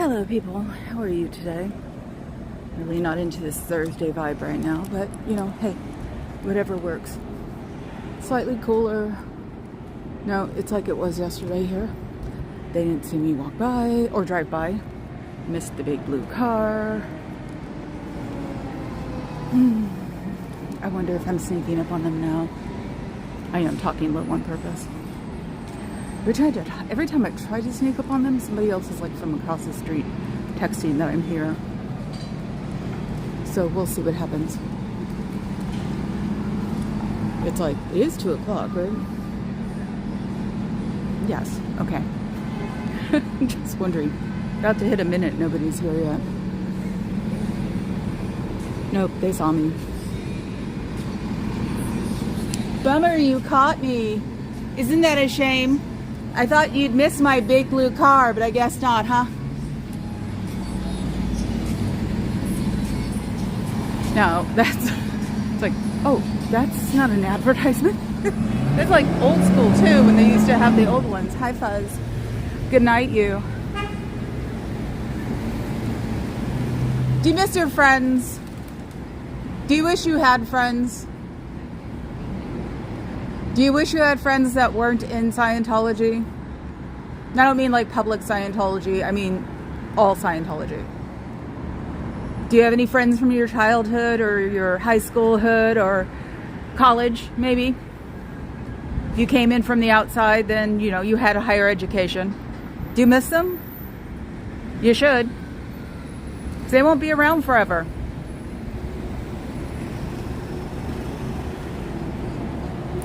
Hello people, how are you today? Really not into this Thursday vibe right now, but you know, hey, whatever works. Slightly cooler. No, it's like it was yesterday here. They didn't see me walk by or drive by. Missed the big blue car. I wonder if I'm sneaking up on them now. I am talking low on purpose. Every time I try to sneak up on them, somebody else is like from across the street texting that I'm here. So we'll see what happens. It's like, it is 2 o'clock, right? Yes, okay. Just wondering. About to hit a minute, nobody's here yet. Nope, they saw me. Bummer, you caught me. Isn't that a shame? I thought you'd miss my big blue car, but I guess not, huh? No, it's like, oh, that's not an advertisement. That's like old school too, when they used to have the old ones. Hi, Fuzz. Good night, you. Do you miss your friends? Do you wish you had friends? Do you wish you had friends that weren't in Scientology? I don't mean like public Scientology. I mean all Scientology. Do you have any friends from your childhood or your high schoolhood or college, maybe? If you came in from the outside, then, you know, you had a higher education. Do you miss them? You should. 'Cause they won't be around forever.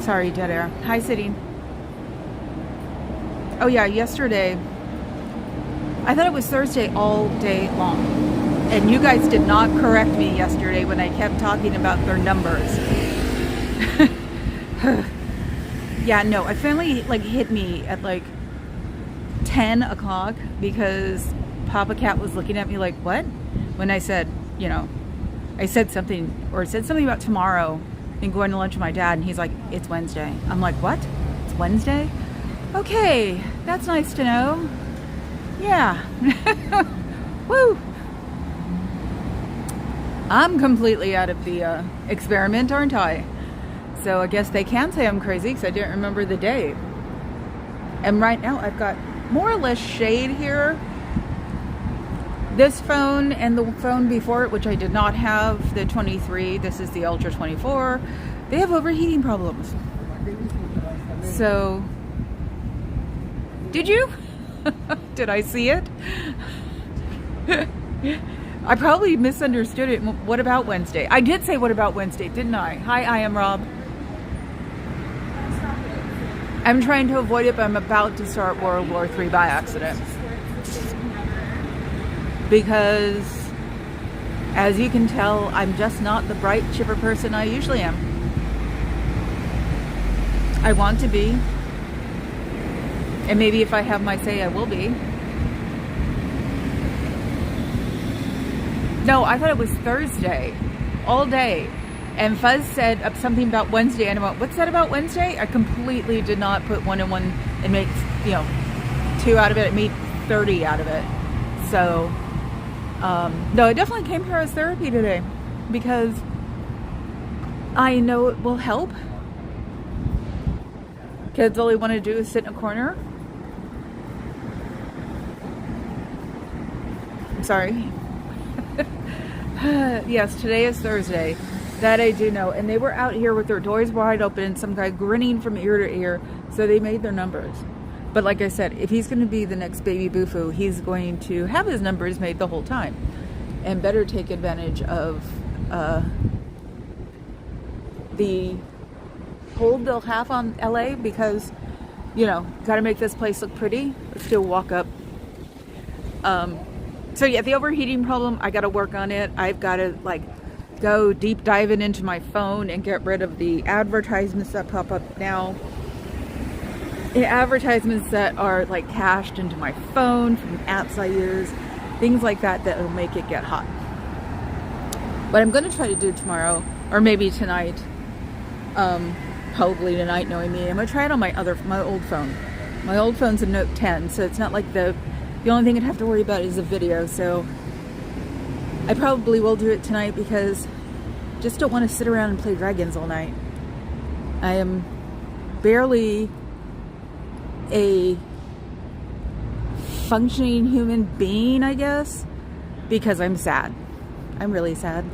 Sorry, dead air. Hi, sitting. Oh yeah, yesterday, I thought it was Thursday all day long. And you guys did not correct me yesterday when I kept talking about their numbers. Yeah, no, it finally like hit me at like 10 o'clock because Papa Cat was looking at me like, what? When I said, you know, I said something about tomorrow and going to lunch with my dad, and he's like, it's Wednesday. I'm like, what? It's Wednesday? Okay, that's nice to know. Yeah. Woo! I'm completely out of the experiment, aren't I? So I guess they can say I'm crazy because I didn't remember the day. And right now I've got more or less shade here. This phone and the phone before it, which I did not have, the 23, this is the Ultra 24, they have overheating problems. So, did you? Did I see it? I probably misunderstood it. What about Wednesday? I did say what about Wednesday, didn't I? Hi, I am Rob. I'm trying to avoid it, but I'm about to start World War III by accident. Because, as you can tell, I'm just not the bright, chipper person I usually am. I want to be. And maybe if I have my say, I will be. No, I thought it was Thursday. All day. And Fuzz said something about Wednesday. And I went, what's that about Wednesday? I completely did not put 1 and 1 and make, you know, 2 out of it. I made 30 out of it. So... no, I definitely came here as therapy today because I know it will help. Kids all they want to do is sit in a corner. I'm sorry. Yes, today is Thursday. That I do know. And they were out here with their doors wide open, some guy grinning from ear to ear. So they made their numbers. But like I said, if he's going to be the next baby Bufu, he's going to have his numbers made the whole time. And better take advantage of the hold they'll have on LA because, you know, got to make this place look pretty. Let's do a walk up. So yeah, the overheating problem, I got to work on it. I've got to like go deep diving into my phone and get rid of the advertisements that pop up now. Advertisements that are like cached into my phone from apps I use, things like that will make it get hot. What I'm going to try to do tomorrow, or maybe tonight, probably tonight knowing me, I'm going to try it on my old phone. My old phone's a Note 10, so it's not like the The only thing I'd have to worry about is a video, so I probably will do it tonight because I just don't want to sit around and play dragons all night. I am barely a functioning human being, I guess, because I'm sad. I'm really sad.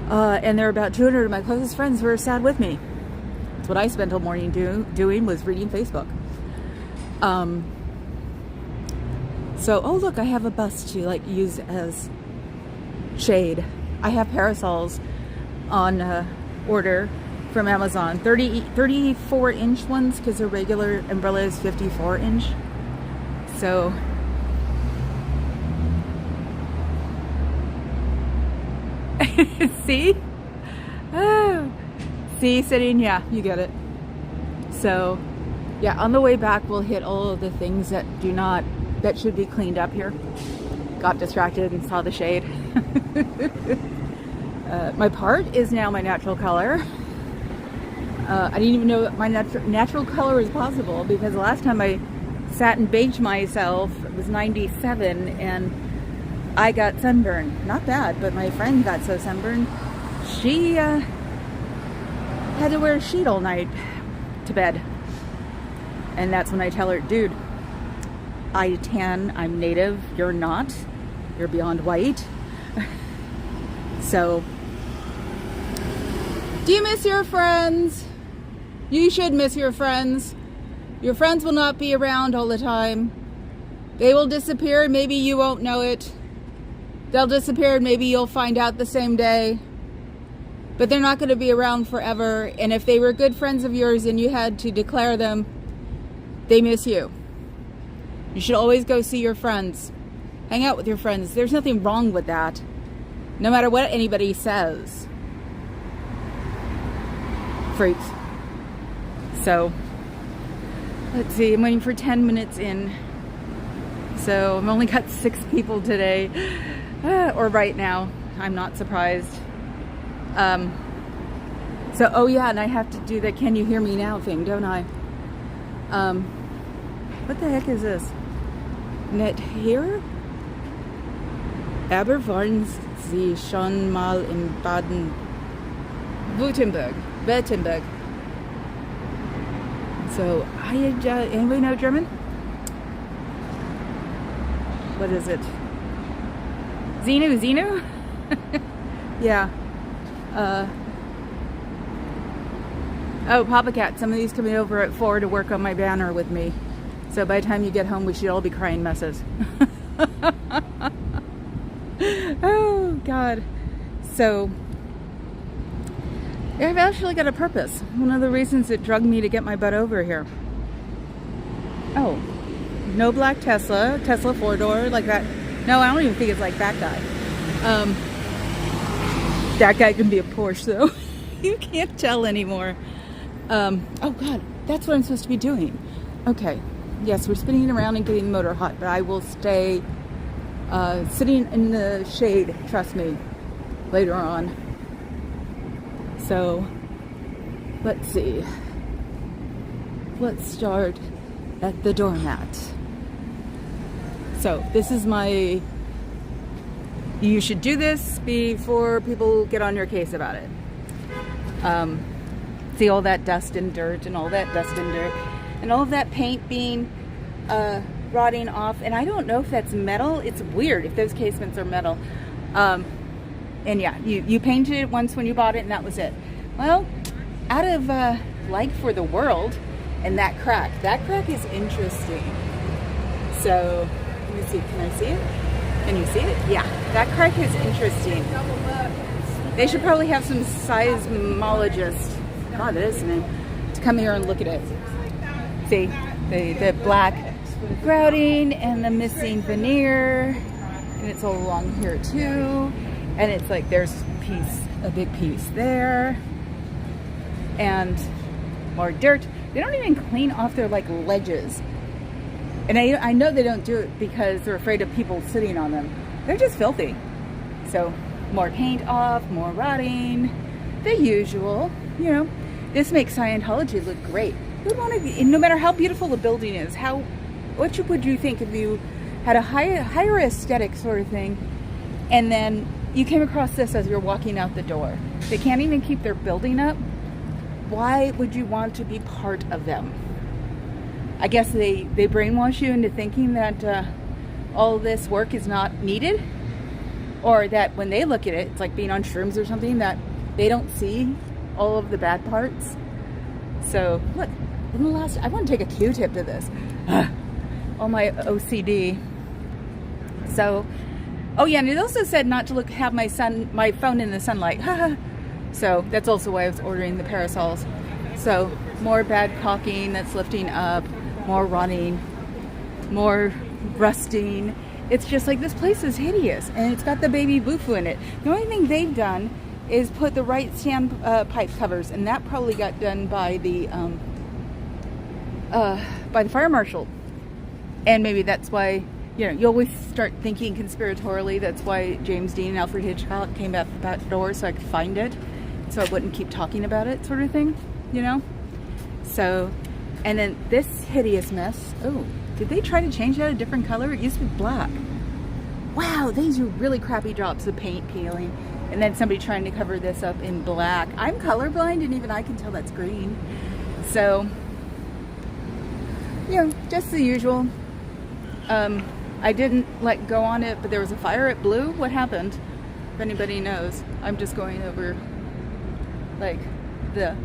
And there are about 200 of my closest friends who are sad with me. That's what I spent all morning doing was reading Facebook. So, oh look, I have a bus to like use as shade. I have parasols on order from Amazon, 34-inch ones, because their regular umbrella is 54-inch. So see? Oh. See, sitting, yeah, you get it. So yeah, on the way back we'll hit all of the things that should be cleaned up here. Got distracted and saw the shade. My part is now my natural color. I didn't even know that my natural color is possible, because the last time I sat and baked myself, it was 97, and I got sunburned. Not bad, but my friend got so sunburned, she had to wear a sheet all night to bed. And that's when I tell her, dude, I tan, I'm native, you're not. You're beyond white. So, do you miss your friends? You should miss your friends. Your friends will not be around all the time. They will disappear and maybe you won't know it. They'll disappear and maybe you'll find out the same day. But they're not going to be around forever. And if they were good friends of yours and you had to declare them, they miss you. You should always go see your friends. Hang out with your friends. There's nothing wrong with that. No matter what anybody says. Freaks. So, let's see. I'm waiting for 10 minutes in. So, I've only got 6 people today. Or right now. I'm not surprised. So, oh yeah, and I have to do the can you hear me now thing, don't I? What the heck is this? Net here? Aber waren Sie schon mal in Baden-Württemberg? So, anybody know German? What is it? Zenu? Yeah. Oh, Papa Cat, somebody's coming over at 4 to work on my banner with me. So by the time you get home, we should all be crying messes. Oh, God. So, I've actually got a purpose. One of the reasons it drugged me to get my butt over here. Oh, no black Tesla 4-door like that. No, I don't even think it's like that guy. That guy can be a Porsche, though. You can't tell anymore. Oh, God, that's what I'm supposed to be doing. Okay. Yes, we're spinning around and getting the motor hot, but I will stay sitting in the shade, trust me, later on. So, let's see. Let's start at the doormat. So, this is my... You should do this before people get on your case about it. See all that dust and dirt and all that dust and dirt. And all of that paint being rotting off. And I don't know if that's metal. It's weird if those casements are metal. And yeah, you painted it once when you bought it and that was it. Well, out of like for the world, and that crack is interesting. So, let me see, can I see it? Can you see it? Yeah, that crack is interesting. They should probably have some seismologists, God, that is a name, to come here and look at it. See, the black grouting and the missing veneer, and it's all along here too. And it's like there's a big piece there, and more dirt. They don't even clean off their like ledges, and I know they don't do it because they're afraid of people sitting on them. They're just filthy. So more paint off, more rotting, the usual. You know, this makes Scientology look great. Who would want to? No matter how beautiful the building is, how what would you think if you had a higher aesthetic sort of thing, and then you came across this as you're walking out the door? They can't even keep their building up. Why would you want to be part of them? I guess they brainwash you into thinking that all this work is not needed, or that when they look at it, it's like being on shrooms or something, that they don't see all of the bad parts. So look, I want to take a Q-tip to this. All my OCD. So, oh yeah, and it also said not to have my phone in the sunlight. So that's also why I was ordering the parasols. So more bad caulking that's lifting up, more rotting, more rusting. It's just like, this place is hideous, and it's got the baby boofoo in it. The only thing they've done is put the right standpipe covers, and that probably got done by the fire marshal. And maybe that's why, you always start thinking conspiratorially. That's why James Dean and Alfred Hitchcock came out the back door, so I could find it, so I wouldn't keep talking about it, sort of thing, So, and then this hideous mess. Oh, did they try to change that a different color? It used to be black. Wow, these are really crappy jobs of paint peeling. And then somebody trying to cover this up in black. I'm colorblind, and even I can tell that's green. So, just the usual. I didn't go on it, but there was a fire. It blew. What happened? If anybody knows. I'm just going over the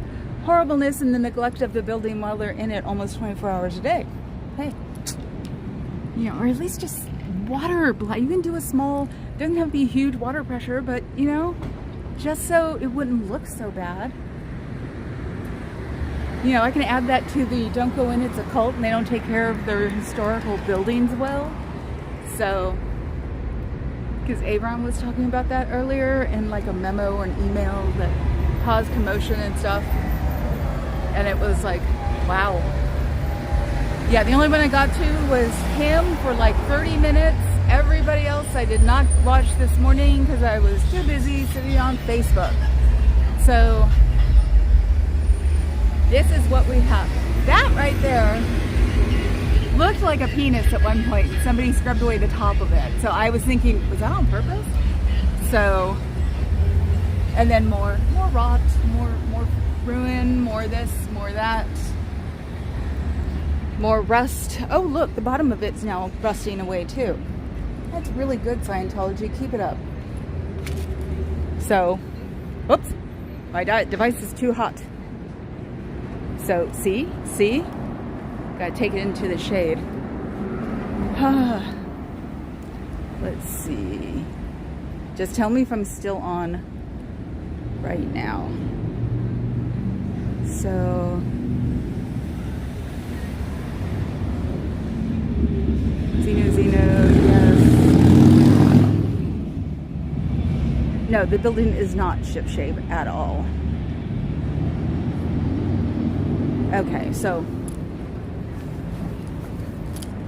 horribleness and the neglect of the building while they're in it almost 24 hours a day. Hey, or at least just water. You can do a small, doesn't have to be huge water pressure, but just so it wouldn't look so bad. I can add that to the don't go in, it's a cult, and they don't take care of their historical buildings well. So, because Avron was talking about that earlier in a memo or an email that caused commotion and stuff. And it was like, wow. Yeah, the only one I got to was him for 30 minutes. Everybody else I did not watch this morning because I was too busy sitting on Facebook. So, this is what we have. That right there looked like a penis at one point, and somebody scrubbed away the top of it. So I was thinking, was that on purpose? So, and then more rot, more ruin, more this, more that, more rust. Oh look, the bottom of it's now rusting away too. That's really good, Scientology. Keep it up. So, oops, my device is too hot. So, see? Gotta take it into the shade. Let's see. Just tell me if I'm still on right now. So, Zeno, yes. No, the building is not ship-shape at all. Okay, so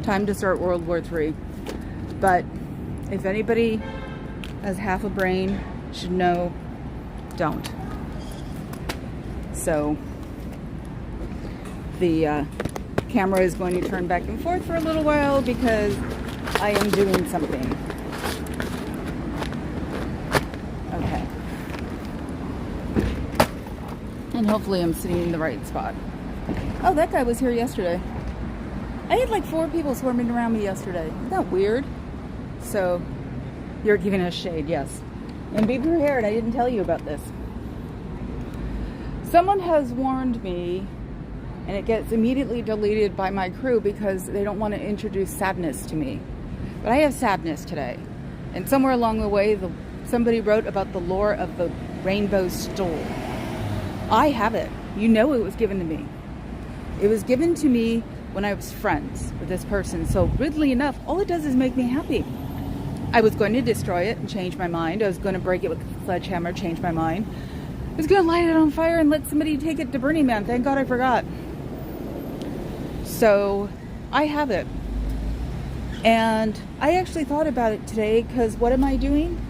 time to start World War III. But if anybody has half a brain, should know, don't. So the camera is going to turn back and forth for a little while because I am doing something. Okay. And hopefully I'm sitting in the right spot. Oh, that guy was here yesterday. I had 4 people swarming around me yesterday. Isn't that weird? So, you're giving us shade, yes. And be prepared, I didn't tell you about this. Someone has warned me, and it gets immediately deleted by my crew because they don't want to introduce sadness to me. But I have sadness today. And somewhere along the way, somebody wrote about the lore of the rainbow stool. I have it. It was given to me. It was given to me when I was friends with this person. So, weirdly enough, all it does is make me happy. I was going to destroy it and change my mind. I was going to break it with a sledgehammer, change my mind. I was going to light it on fire and let somebody take it to Burning Man. Thank God I forgot. So, I have it. And I actually thought about it today because what am I doing?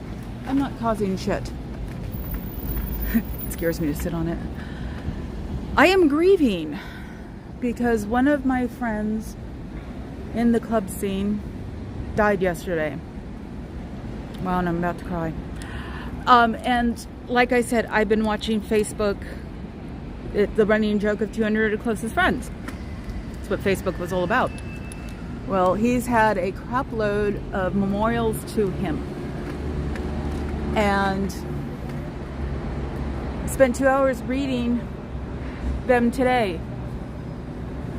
I'm not causing shit. It scares me to sit on it. I am grieving because one of my friends in the club scene died yesterday. Wow, and I'm about to cry. And like I said, I've been watching Facebook, the running joke of 200 closest friends. That's what Facebook was all about. Well, he's had a crap load of memorials to him. And spent 2 hours reading them today.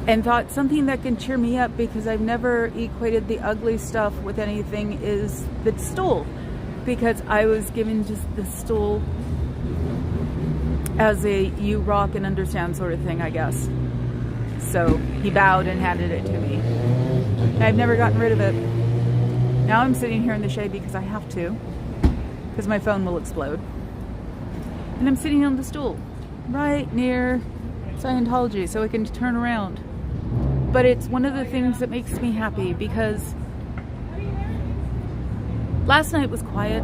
And thought something that can cheer me up, because I've never equated the ugly stuff with anything, is the stool. Because I was given just the stool as a you rock and understand sort of thing, I guess. So he bowed and handed it to me. And I've never gotten rid of it. Now I'm sitting here in the shade because I have to, because my phone will explode. And I'm sitting on the stool right near Scientology so I can turn around. But it's one of the things that makes me happy, because last night was quiet.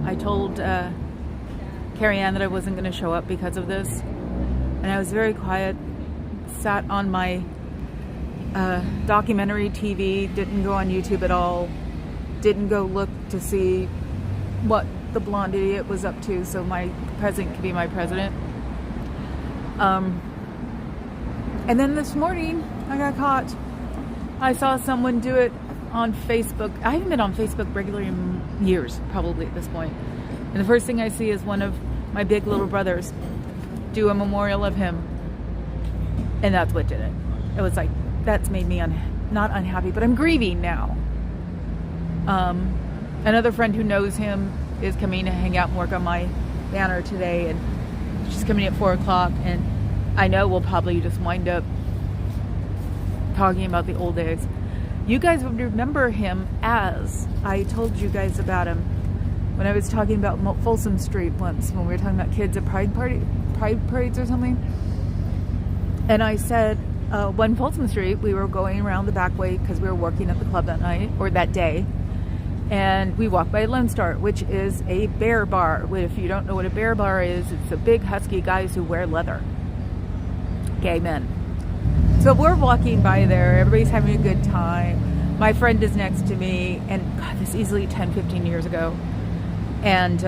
I told Carrie Ann that I wasn't going to show up because of this. And I was very quiet. Sat on my documentary TV. Didn't go on YouTube at all. Didn't go look to see what the blonde idiot was up to so my president could be my president. And then this morning, I got caught. I saw someone do it on Facebook. I haven't been on Facebook regularly in years, probably at this point. And the first thing I see is one of my big little brothers do a memorial of him. And that's what did it. It was like, that's made me not unhappy, but I'm grieving now. Another friend who knows him is coming to hang out and work on my banner today. And she's coming at 4 o'clock. And I know we'll probably just wind up talking about the old days. You guys would remember him as I told you guys about him when I was talking about Folsom Street once, when we were talking about kids at pride parades or something. And I said, one Folsom Street, we were going around the back way because we were working at the club that night, or that day. And we walked by Lone Star, which is a bear bar. If you don't know what a bear bar is, it's a big husky guys who wear leather. Gay men. So we're walking by there. Everybody's having a good time. My friend is next to me. And God, this is easily 10, 15 years ago. And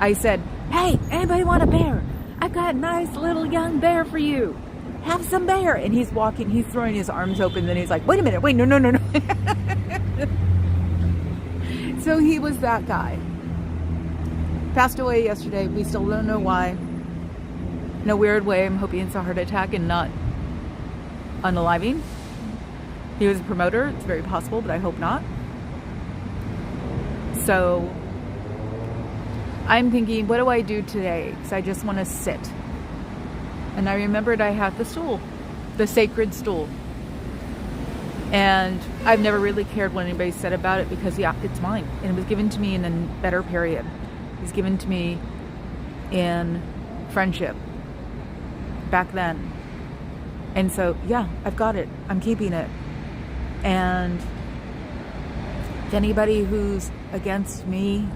I said, hey, anybody want a bear? I've got a nice little young bear for you. Have some bear. And he's walking. He's throwing his arms open. Then he's like, wait a minute. Wait, no. So he was that guy. Passed away yesterday. We still don't know why. In a weird way, I'm hoping it's a heart attack and not unaliving. He was a promoter. It's very possible, but I hope not. So I'm thinking, what do I do today? Because I just want to sit. And I remembered I had the stool, the sacred stool. And I've never really cared what anybody said about it, because yeah, it's mine. And it was given to me in a better period. It was given to me in friendship back then. And so, yeah, I've got it. I'm keeping it. And if anybody who's against me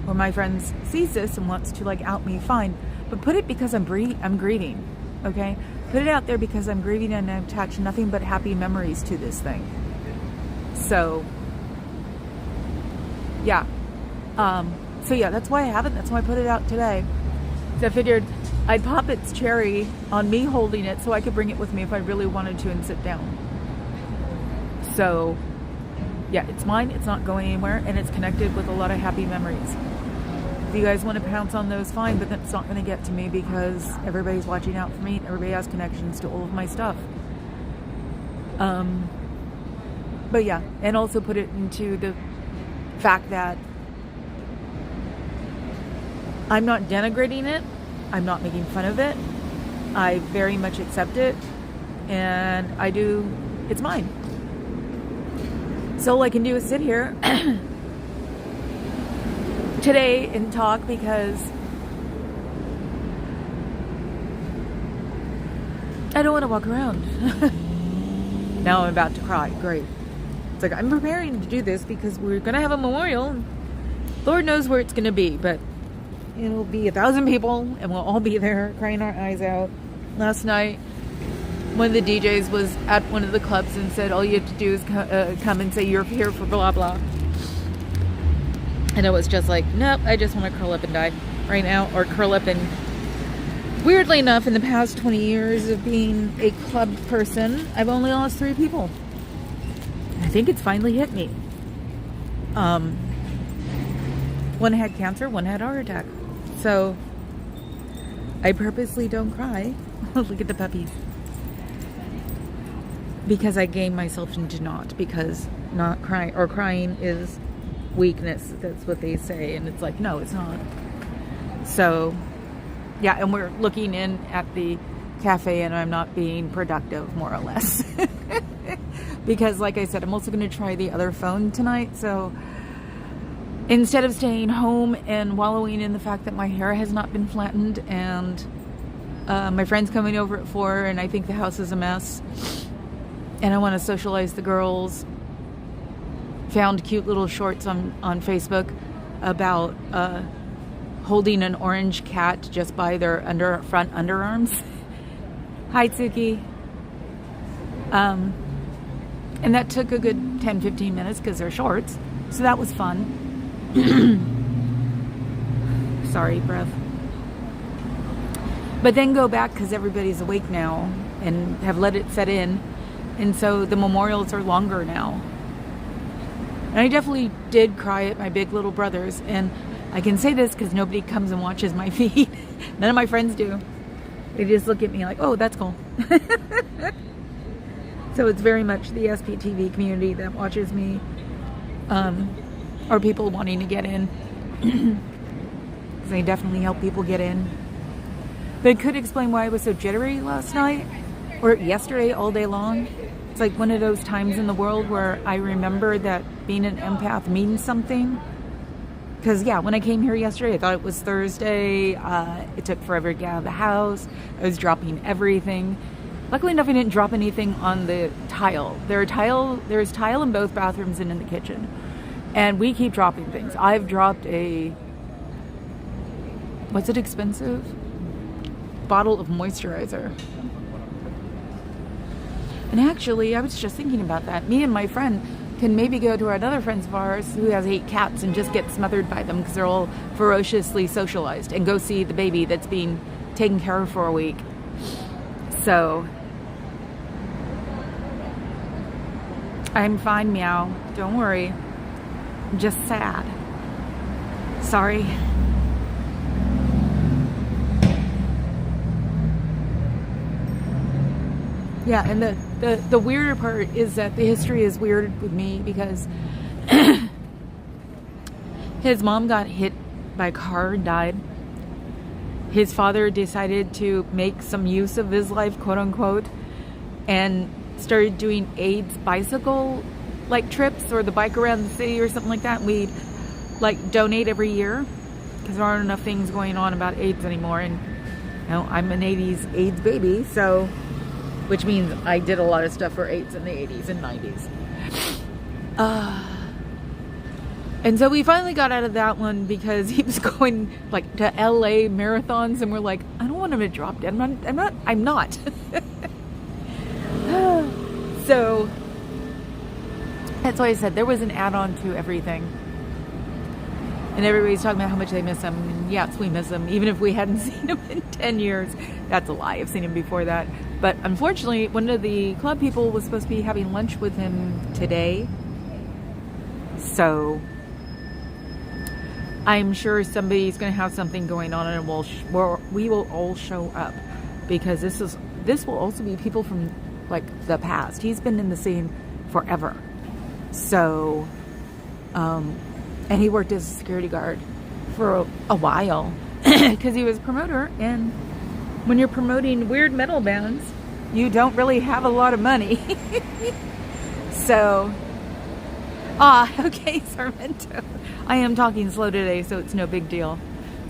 or my friends sees this and wants to like out me, fine. But put it because I'm grieving, okay? Put it out there because I'm grieving and I've attached nothing but happy memories to this thing. So, yeah. So yeah, that's why I have it. That's why I put it out today. So I figured I'd pop its cherry on me holding it so I could bring it with me if I really wanted to and sit down. So, yeah, it's mine. It's not going anywhere, and it's connected with a lot of happy memories. If you guys want to pounce on those, fine, but that's not going to get to me because everybody's watching out for me. Everybody has connections to all of my stuff. But yeah, and also put it into the fact that I'm not denigrating it. I'm not making fun of it. I very much accept it. And it's mine. So all I can do is sit here today and talk because I don't want to walk around. Now I'm about to cry. Great. It's like I'm preparing to do this because we're going to have a memorial. Lord knows where it's going to be, but it'll be 1,000 people and we'll all be there crying our eyes out. Last night, one of the DJs was at one of the clubs and said, all you have to do is come and say you're here for blah, blah. And it was just like, nope, I just want to curl up and die right now. Or curl up and... Weirdly enough, in the past 20 years of being a club person, I've only lost 3 people. I think it's finally hit me. One had cancer, one had a heart attack. So, I purposely don't cry. Look at the puppies. Because I game myself into not. Because not crying, or crying is weakness. That's what they say. And it's like, no, it's not. So, yeah, and we're looking in at the cafe and I'm not being productive, more or less. Because, like I said, I'm also going to try the other phone tonight. So, instead of staying home and wallowing in the fact that my hair has not been flattened and my friend's coming over at 4 and I think the house is a mess and I want to socialize the girls, found cute little shorts on Facebook about holding an orange cat just by their front underarms. Hi, Tsuki. And that took a good 10-15 minutes because they're shorts. So that was fun. Sorry, breath. But then go back because everybody's awake now and have let it set in. And so the memorials are longer now. And I definitely did cry at my big little brothers. And I can say this because nobody comes and watches my feed. None of my friends do. They just look at me like, oh, that's cool. So it's very much the SPTV community that watches me. Or people wanting to get in. They definitely help people get in. But it could explain why I was so jittery last night. Or yesterday all day long. It's like one of those times in the world where I remember that being an empath means something. Because, yeah, when I came here yesterday, I thought it was Thursday. It took forever to get out of the house. I was dropping everything. Luckily enough, I didn't drop anything on the tile. There's tile in both bathrooms and in the kitchen. And we keep dropping things. I've dropped a... What's it expensive? Bottle of moisturizer. And actually, I was just thinking about that. Me and my friend can maybe go to another friend of ours who has 8 cats and just get smothered by them because they're all ferociously socialized and go see the baby that's being taken care of for a week. So, I'm fine, meow. Don't worry. I'm just sad. Sorry. Yeah, and the weirder part is that the history is weird with me because his mom got hit by a car and died. His father decided to make some use of his life, quote unquote, and started doing AIDS bicycle trips or the bike around the city or something like that. And we'd donate every year because there aren't enough things going on about AIDS anymore. And I'm an 80s AIDS baby, so... Which means I did a lot of stuff for AIDS in the 80s and 90s. And so we finally got out of that one because he was going to LA marathons and we're like, I don't want him to drop dead. I'm not. So that's why I said there was an add-on to everything. And everybody's talking about how much they miss him. And yes, we miss him. Even if we hadn't seen him in 10 years. That's a lie. I've seen him before that. But unfortunately, one of the club people was supposed to be having lunch with him today. So I'm sure somebody's going to have something going on and we will all show up. Because this will also be people from the past. He's been in the scene forever. So... and he worked as a security guard for a while because he was a promoter. And when you're promoting weird metal bands, you don't really have a lot of money. So, okay, Sarmento. I am talking slow today, so it's no big deal.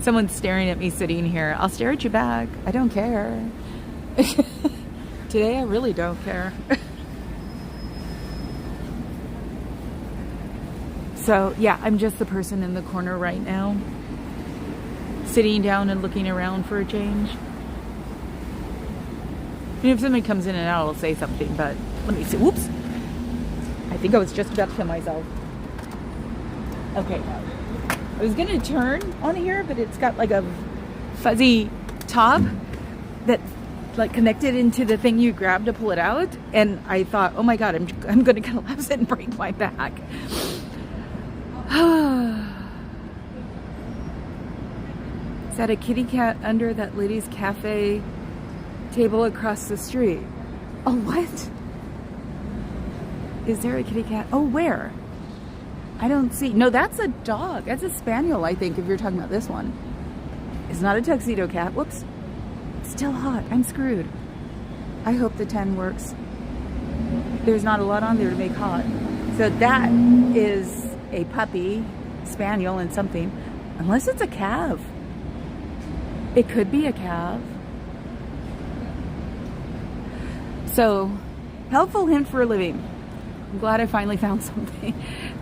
Someone's staring at me sitting here. I'll stare at you back. I don't care. Today, I really don't care. So, yeah, I'm just the person in the corner right now. Sitting down and looking around for a change. I mean, if somebody comes in and out, I'll say something, but let me see. Whoops. I think I was just about to kill myself. Okay. I was going to turn on here, but it's got like a fuzzy top that like connected into the thing you grab to pull it out. And I thought, oh my God, I'm going to collapse and break my back. Is that a kitty cat under that lady's cafe table across the street? Oh, what? Is there a kitty cat? Oh, where? I don't see. No, that's a dog. That's a spaniel, I think, if you're talking about this one. It's not a tuxedo cat. Whoops. Still hot. I'm screwed. I hope the 10 works. There's not a lot on there to make hot. So that is a puppy, spaniel, and something. Unless it's a calf. It could be a calf. So, helpful hint for a living. I'm glad I finally found something.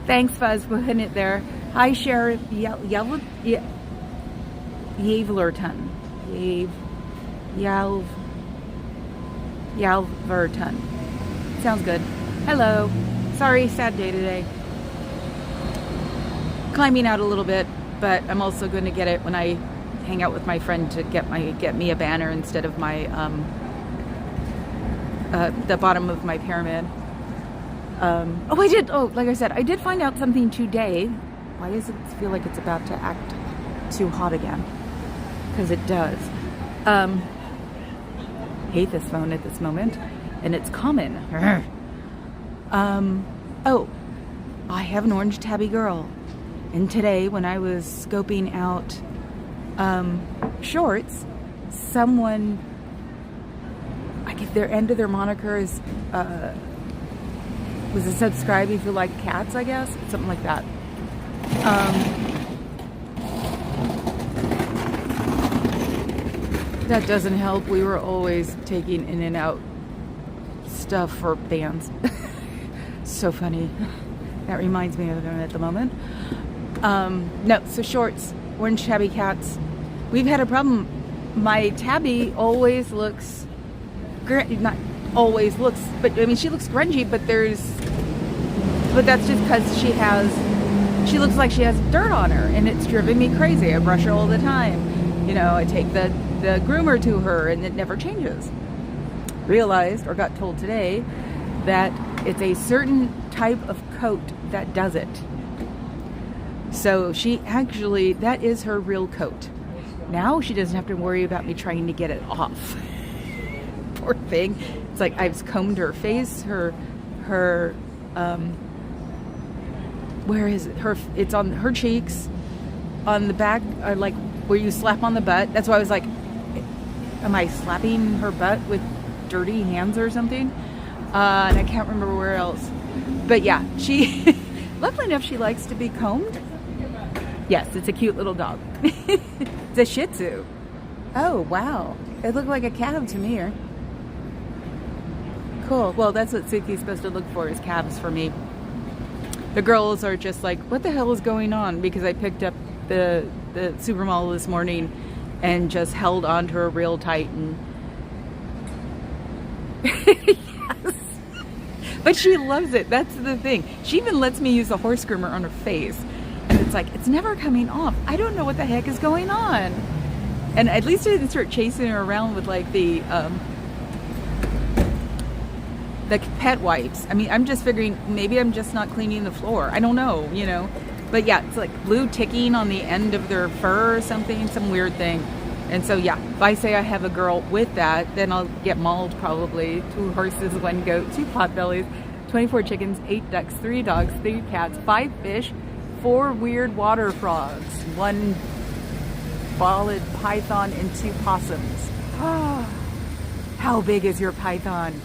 Thanks, Fuzz, for putting it there. Hi, Sheriff Yavelton. Yalverton. Sounds good. Hello. Sorry, sad day today. Climbing out a little bit, but I'm also going to get it when I hang out with my friend to get me a banner instead of my the bottom of my pyramid. Oh, I did. Oh, like I said, I did find out something today. Why does it feel like it's about to act too hot again? Because it does. Hate this phone at this moment, and it's common. Oh, I have an orange tabby girl, and today when I was scoping out shorts, someone, I get their end of their moniker is was a subscribe if you like cats, I guess, something like that. That doesn't help. We were always taking in and out stuff for bands. So funny. That reminds me of them at the moment. No, so shorts, orange tabby cats. We've had a problem. My tabby always looks, not always looks, but I mean, she looks grungy, but that's just because she looks like she has dirt on her, and it's driven me crazy. I brush her all the time. You know, I take the groomer to her, and it never changes. Realized, or got told today, that it's a certain type of coat that does it. So she actually, that is her real coat. Now she doesn't have to worry about me trying to get it off. Poor thing. It's like I've combed her face, her where is it? It's on her cheeks, on the back, like where you slap on the butt. That's why I was like, am I slapping her butt with dirty hands or something? And I can't remember where else. But yeah, she, luckily enough, she likes to be combed. Yes, it's a cute little dog. It's a Shih Tzu. Oh, wow. It looked like a calf to me here. Cool. Well, that's what Suki's supposed to look for, is calves for me. The girls are just like, what the hell is going on? Because I picked up the supermodel this morning and just held on to her real tight. And yes. But she loves it. That's the thing. She even lets me use the horse groomer on her face. And it's like, it's never coming off. I don't know what the heck is going on. And at least I didn't start chasing her around with like the pet wipes. I mean, I'm just figuring maybe I'm just not cleaning the floor. I don't know, you know. But yeah, it's like blue ticking on the end of their fur or something, some weird thing. And so yeah, if I say I have a girl with that, then I'll get mauled probably. 2 horses, 1 goat, 2 potbellies, 24 chickens, 8 ducks, 3 dogs, 3 cats, 5 fish, 4 weird water frogs, 1 ballad python, and 2 possums. How big is your python?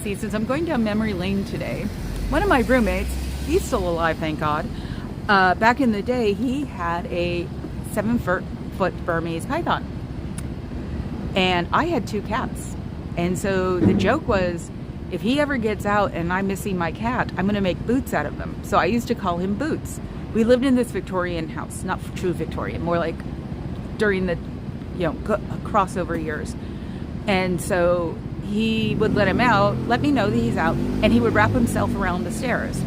See, since I'm going down memory lane today, one of my roommates, he's still alive, thank God. Back in the day, he had a 7-foot Burmese python. And I had 2 cats. And so the joke was, if he ever gets out and I'm missing my cat, I'm going to make Boots out of him. So I used to call him Boots. We lived in this Victorian house, not true Victorian, more like during the, you know, crossover years. And so he would let him out, let me know that he's out, and he would wrap himself around the stairs.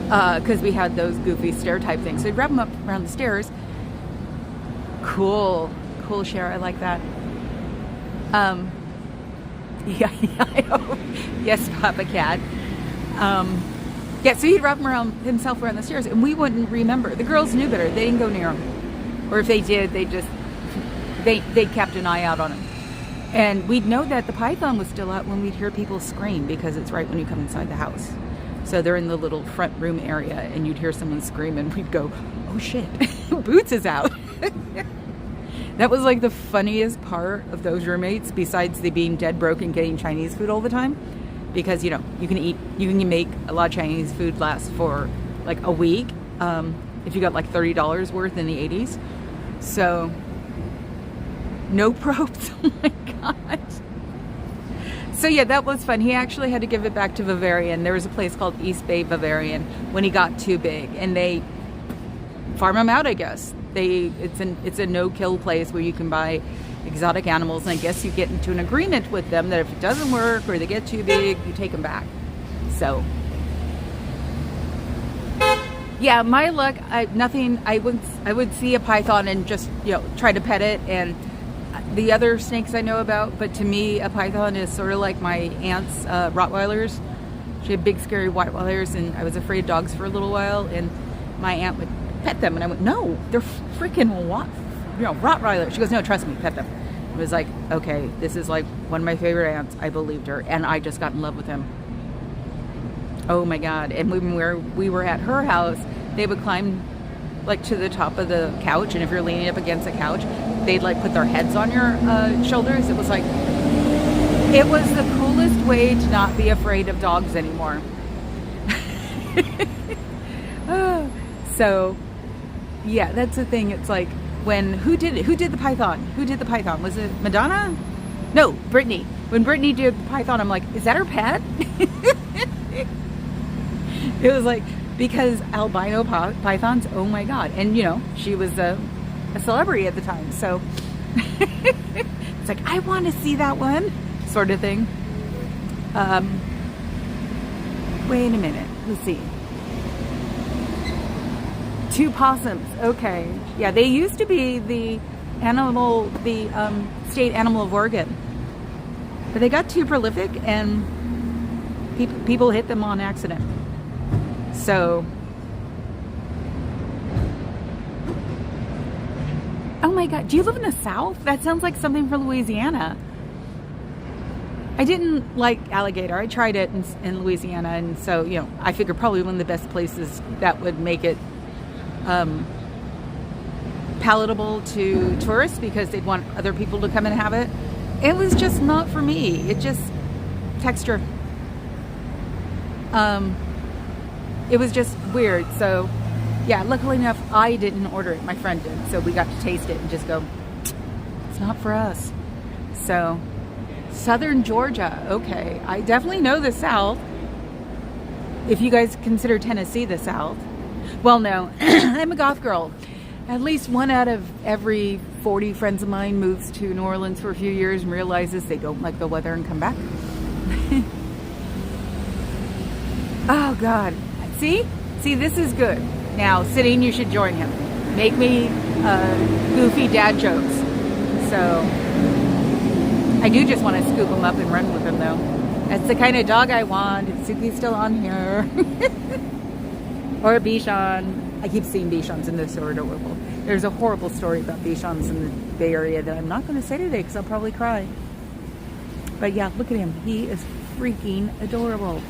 Because we had those goofy stair type things. So he'd wrap him up around the stairs. Cool, Cher, I like that. Yeah, yes, Papa Cat. Yeah, so he'd wrap himself around the stairs, and we wouldn't remember. The girls knew better. They didn't go near him. Or if they did, they kept an eye out on him. And we'd know that the python was still out when we'd hear people scream, because it's right when you come inside the house. So they're in the little front room area, and you'd hear someone scream, and we'd go, oh shit, Boots is out. That was like the funniest part of those roommates, besides the being dead broke and getting Chinese food all the time. Because, you know, you can make a lot of Chinese food last for like a week, if you got like $30 worth in the 80s. So, no probes. Oh my God. So yeah, that was fun. He actually had to give it back to Bavarian. There was a place called East Bay Bavarian when he got too big, and they farm him out, I guess. It's a no-kill place where you can buy exotic animals, and I guess you get into an agreement with them that if it doesn't work or they get too big, you take them back. So yeah, my luck, I would see a python and just, you know, try to pet it, and the other snakes I know about, but to me a python is sort of like my aunt's Rottweilers. She had big scary Rottweilers, and I was afraid of dogs for a little while, and my aunt would pet them, and I went, no, they're freaking Rottweilers. She goes, no, trust me, pet them. It was like, okay, this is like one of my favorite aunts. I believed her, and I just got in love with him. Oh my God. And when we were at her house, they would climb like to the top of the couch, and if you're leaning up against the couch, they'd like put their heads on your shoulders. It was the coolest way to not be afraid of dogs anymore. So yeah, that's the thing. It's like, who did the python? Was it Madonna? No, Britney. When Britney did the python, I'm like, is that her pet? It was like, because albino pythons, oh my God. And you know, she was a celebrity at the time, so it's like, I want to see that one, sort of thing. Wait a minute, let's see. 2 possums. Okay, yeah, they used to be the state animal of Oregon, but they got too prolific, and people hit them on accident. So, oh my God, do you live in the South? That sounds like something from Louisiana. I didn't like alligator. I tried it in Louisiana, and so, you know, I figured probably one of the best places that would make it palatable to tourists, because they'd want other people to come and have it. It was just not for me. It just, texture. It was just weird. So yeah, luckily enough, I didn't order it. My friend did. So we got to taste it and just go, it's not for us. So Southern Georgia. Okay. I definitely know the South. If you guys consider Tennessee the South. Well, no, I'm a goth girl. At least one out of every 40 friends of mine moves to New Orleans for a few years and realizes they don't like the weather and come back. Oh God. See, this is good. Now, Sidine, you should join him. Make me goofy dad jokes. So, I do just want to scoop him up and run with him, though. That's the kind of dog I want. If Suki's still on here. Or Bichon. I keep seeing Bichons in this store. Adorable. There's a horrible story about Bichons in the Bay Area that I'm not going to say today because I'll probably cry. But yeah, look at him. He is freaking adorable.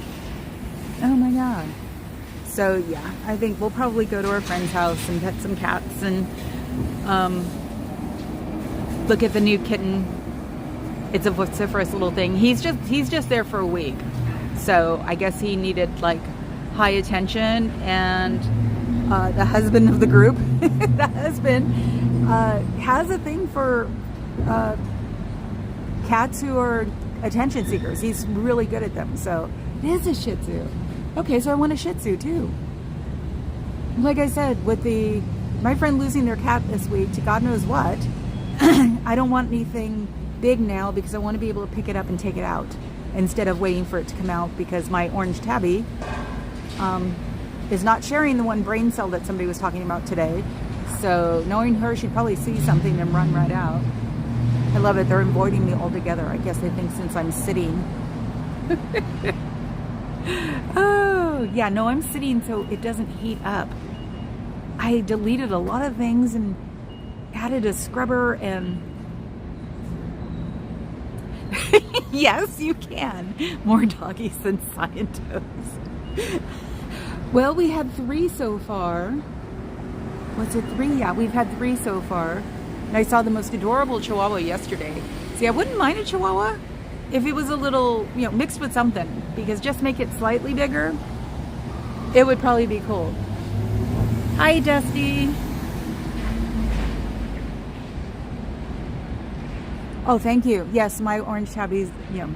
Oh my God. So yeah, I think we'll probably go to our friend's house and pet some cats and look at the new kitten. It's a vociferous little thing. He's just there for a week. So I guess he needed like high attention, and the husband of the group, the husband has a thing for cats who are attention seekers. He's really good at them. So it is a Shih Tzu. Okay, so I want a Shih Tzu too. Like I said, with my friend losing their cat this week to God knows what, I don't want anything big now because I want to be able to pick it up and take it out instead of waiting for it to come out, because my orange tabby is not sharing the one brain cell that somebody was talking about today. So knowing her, she'd probably see something and run right out. I love it. They're avoiding me altogether. I guess they think since I'm sitting. Oh, yeah, no, I'm sitting so it doesn't heat up. I deleted a lot of things and added a scrubber and... Yes, you can. More doggies than scientists. Well, we had 3 so far. Was it 3? Yeah, we've had 3 so far. And I saw the most adorable Chihuahua yesterday. See, I wouldn't mind a Chihuahua if it was a little, you know, mixed with something, because just make it slightly bigger, it would probably be cool. Hi, Dusty. Oh, thank you. Yes, my orange tabby's, you know,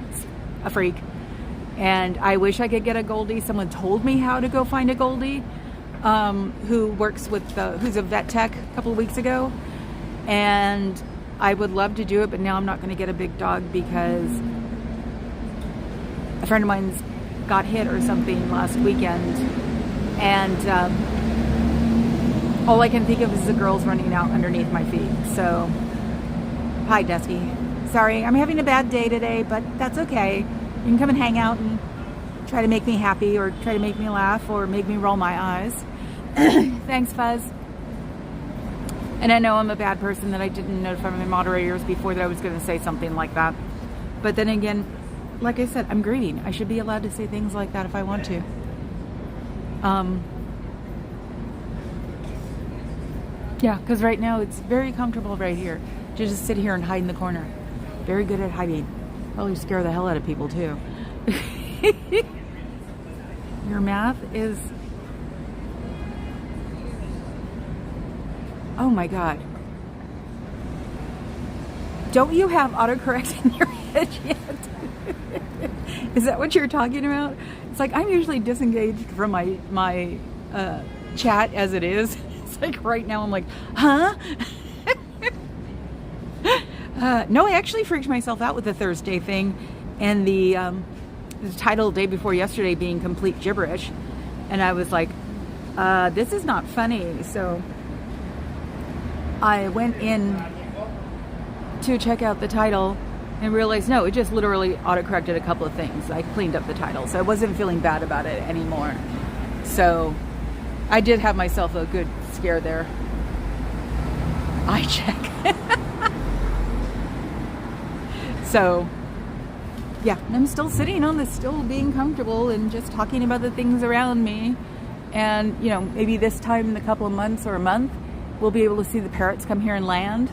a freak. And I wish I could get a Goldie. Someone told me how to go find a Goldie, who works with who's a vet tech a couple of weeks ago. And I would love to do it, but now I'm not going to get a big dog because a friend of mine's got hit or something last weekend. And all I can think of is the girls running out underneath my feet. So, hi, Dusty. Sorry, I'm having a bad day today, but that's okay. You can come and hang out and try to make me happy or try to make me laugh or make me roll my eyes. Thanks, Fuzz. And I know I'm a bad person that I didn't notify my moderators before that I was going to say something like that. But then again, like I said, I'm grieving. I should be allowed to say things like that if I want to. Yeah, because right now it's very comfortable right here to just sit here and hide in the corner. Very good at hiding. Probably scare the hell out of people too. Your math is... Oh my God. Don't you have autocorrect in your head yet? Is that what you're talking about? It's like I'm usually disengaged from my chat as it is. It's like right now I'm like, huh? No, I actually freaked myself out with the Thursday thing and the title day before yesterday being complete gibberish. And I was like, this is not funny. So I went in to check out the title and realized, no, it just literally autocorrected a couple of things. I cleaned up the title, so I wasn't feeling bad about it anymore. So I did have myself a good scare there. I check. So yeah, I'm still sitting on this, still being comfortable and just talking about the things around me. And, you know, maybe this time in a couple of months or a month, we'll be able to see the parrots come here and land.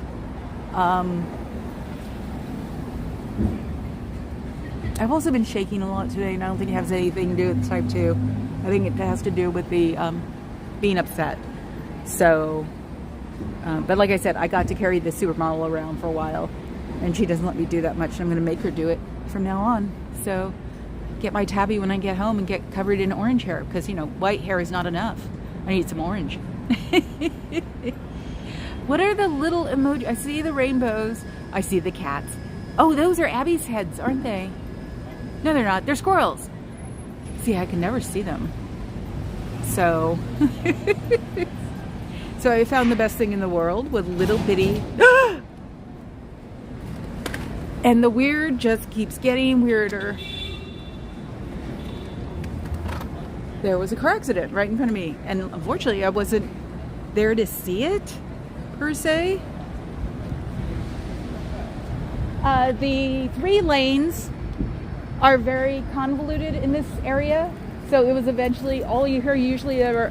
I've also been shaking a lot today, and I don't think it has anything to do with type 2. I think it has to do with the being upset. So, but like I said, I got to carry the supermodel around for a while, and she doesn't let me do that much. I'm going to make her do it from now on. So, get my tabby when I get home and get covered in orange hair, because, you know, white hair is not enough. I need some orange. What are the little emoji? I see the rainbows. I see the cats. Oh, those are Abby's heads, aren't they? No, they're not. They're squirrels. See, I can never see them. So, so I found the best thing in the world with little bitty. And the weird just keeps getting weirder. There was a car accident right in front of me. And unfortunately, I wasn't there to see it, per se. The 3 lanes are very convoluted in this area. So it was eventually, all you hear usually are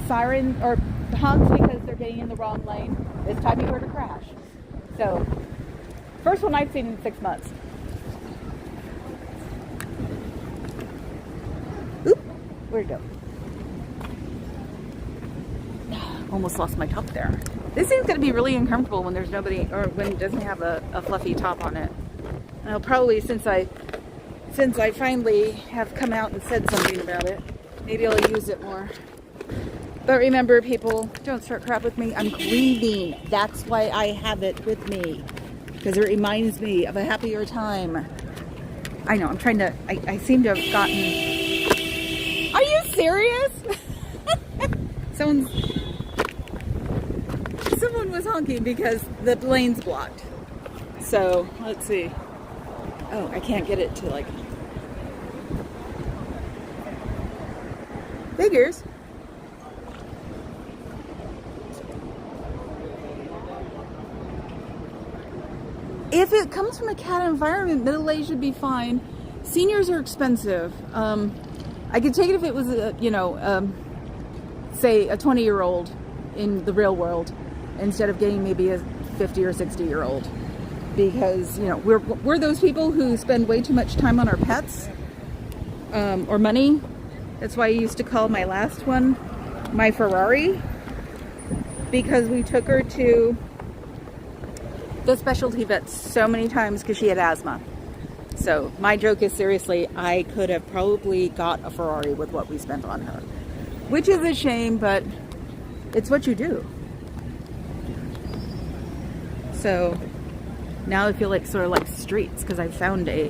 sirens or honks because they're getting in the wrong lane. It's time you were to crash. So, first one I've seen in 6 months. Oop, where'd it go? Almost lost my top there. This thing's gonna be really uncomfortable when there's nobody, or when it doesn't have a fluffy top on it. And I'll probably, since I finally have come out and said something about it, maybe I'll use it more. But remember, people, don't start crap with me. I'm grieving. That's why I have it with me. because it reminds me of a happier time. I know, I'm trying to, I seem to have gotten... Are you serious? Someone was honking because the lane's blocked. So, let's see. Oh, I can't get it to like... Figures. If it comes from a cat environment, middle age should be fine. Seniors are expensive. I could take it if it was a, say a 20-year-old in the real world, instead of getting maybe a 50 or 60-year-old, because we're those people who spend way too much time on our pets, or money. That's why I used to call my last one my Ferrari, because we took her to the specialty vets so many times because she had asthma. So my joke is, seriously, I could have probably got a Ferrari with what we spent on her, which is a shame, but it's what you do. So now I feel like sort of like streets, because I found a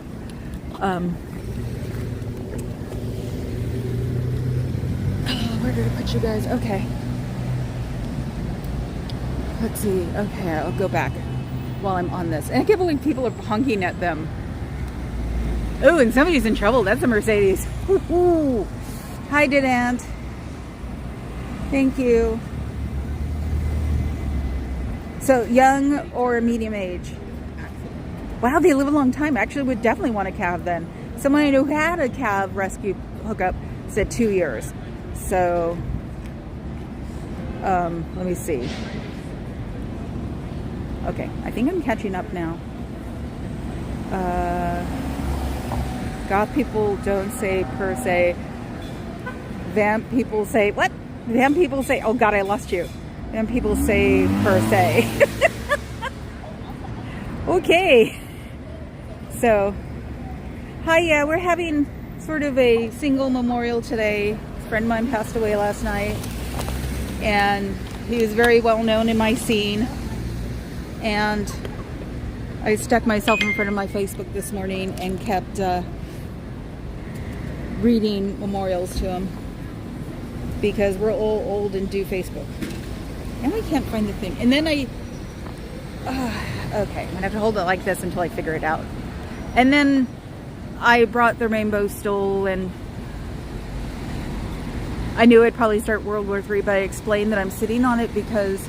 where did I put you guys? Okay, let's see. Okay, I'll go back while I'm on this. And I can't believe people are honking at them. Oh, and somebody's in trouble. That's a Mercedes. Ooh. Hi, Aunt. Thank you. So, young or medium age? Wow, they live a long time. Actually, would definitely want a calf then. Someone I know who had a calf rescue hookup said 2 years. So, let me see. Okay, I think I'm catching up now. Goth people don't say per se. Vamp people say, what? Vamp people say, oh God, I lost you. Vamp people say per se. Okay. So, hi, yeah, we're having sort of a single memorial today. A friend of mine passed away last night, and he was very well known in my scene. And I stuck myself in front of my Facebook this morning and kept reading memorials to him, because we're all old and do Facebook. And I can't find the thing. And then okay, I'm gonna have to hold it like this until I figure it out. And then I brought the rainbow stool, and I knew I'd probably start World War III, but I explained that I'm sitting on it because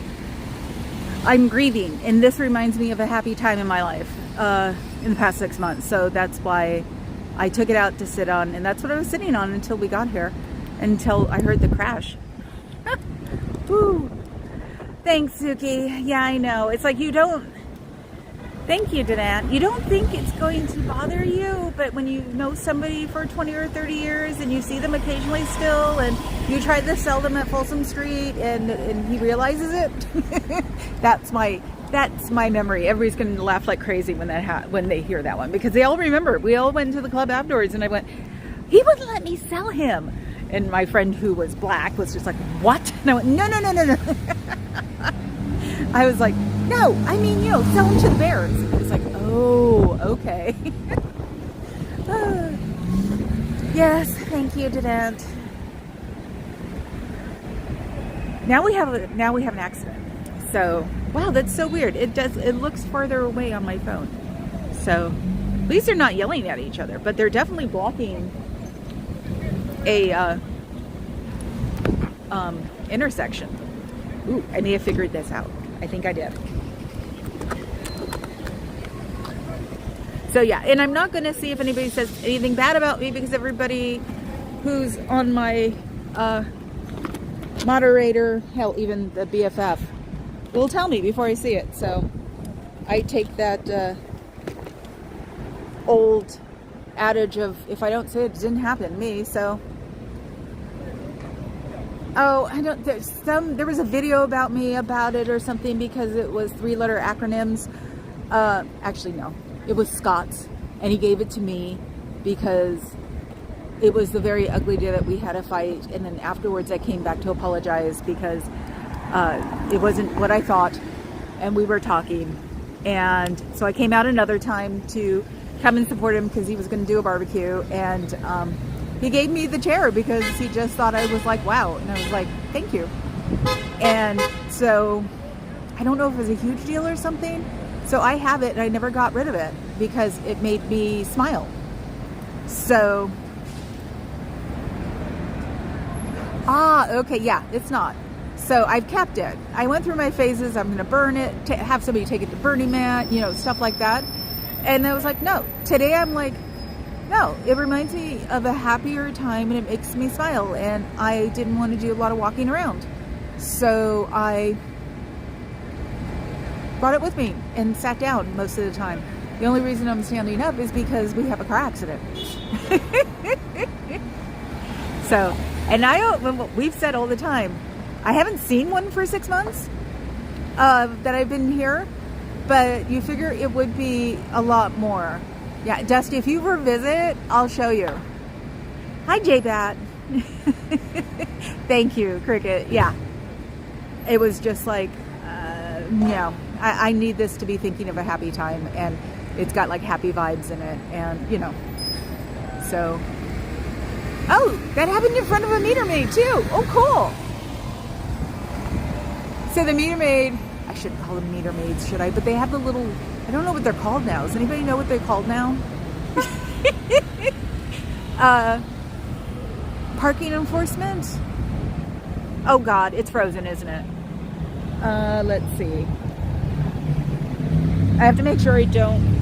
I'm grieving, and this reminds me of a happy time in my life in the past 6 months. So that's why I took it out to sit on, and that's what I was sitting on until we got here, until I heard the crash. Woo. Thanks, Suki. Yeah, I know. It's like you don't... Thank you, Danette. You don't think it's going to bother you, but when you know somebody for 20 or 30 years and you see them occasionally still, and you try to sell them at Folsom Street, and he realizes it, that's my memory. Everybody's going to laugh like crazy when when they hear that one, because they all remember. We all went to the club afterwards, and I went, he wouldn't let me sell him. And my friend who was black was just like, what? And I went, no. I was like, no, I mean, sell them to the bears. It's like, oh, okay. Yes, thank you, Danette. Now we have an accident. So, wow, that's so weird. It looks farther away on my phone. So, at least they're not yelling at each other, but they're definitely blocking a intersection. Ooh, I may have figured this out. I think I did. So yeah, and I'm not going to see if anybody says anything bad about me, because everybody who's on my moderator, hell, even the BFF, will tell me before I see it. So I take that old adage of, if I don't say it, it didn't happen to me. So, oh, there was a video about me about it or something, because it was 3-letter acronyms. Actually, no, it was Scott's, and he gave it to me because it was the very ugly day that we had a fight, and then afterwards I came back to apologize because it wasn't what I thought, and we were talking, And so I came out another time to come and support him because he was going to do a barbecue. And he gave me the chair because he just thought I was like, wow. And I was like, thank you. And so I don't know if it was a huge deal or something. So I have it and I never got rid of it because it made me smile. So, okay, yeah, it's not. So I've kept it. I went through my phases. I'm going to burn it, have somebody take it to Burning Man, you know, stuff like that. And I was like, no. Today I'm like, no, it reminds me of a happier time and it makes me smile. And I didn't want to do a lot of walking around. So I brought it with me and sat down most of the time. The only reason I'm standing up is because we have a car accident. So, and we've said all the time, I haven't seen one for 6 months that I've been here, but you figure it would be a lot more. Yeah, Dusty, if you ever visit, I'll show you. Hi, J-Bat. Thank you, Cricket. Yeah, it was just like, I need this to be thinking of a happy time, and it's got like happy vibes in it, and you know, so. Oh, that happened in front of a meter maid too. Oh, cool. So the meter maid, I shouldn't call them meter maids, should I? But they have the little, I don't know what they're called now. Does anybody know what they're called now? Parking enforcement? Oh God, it's frozen, isn't it? Let's see. I have to make sure I don't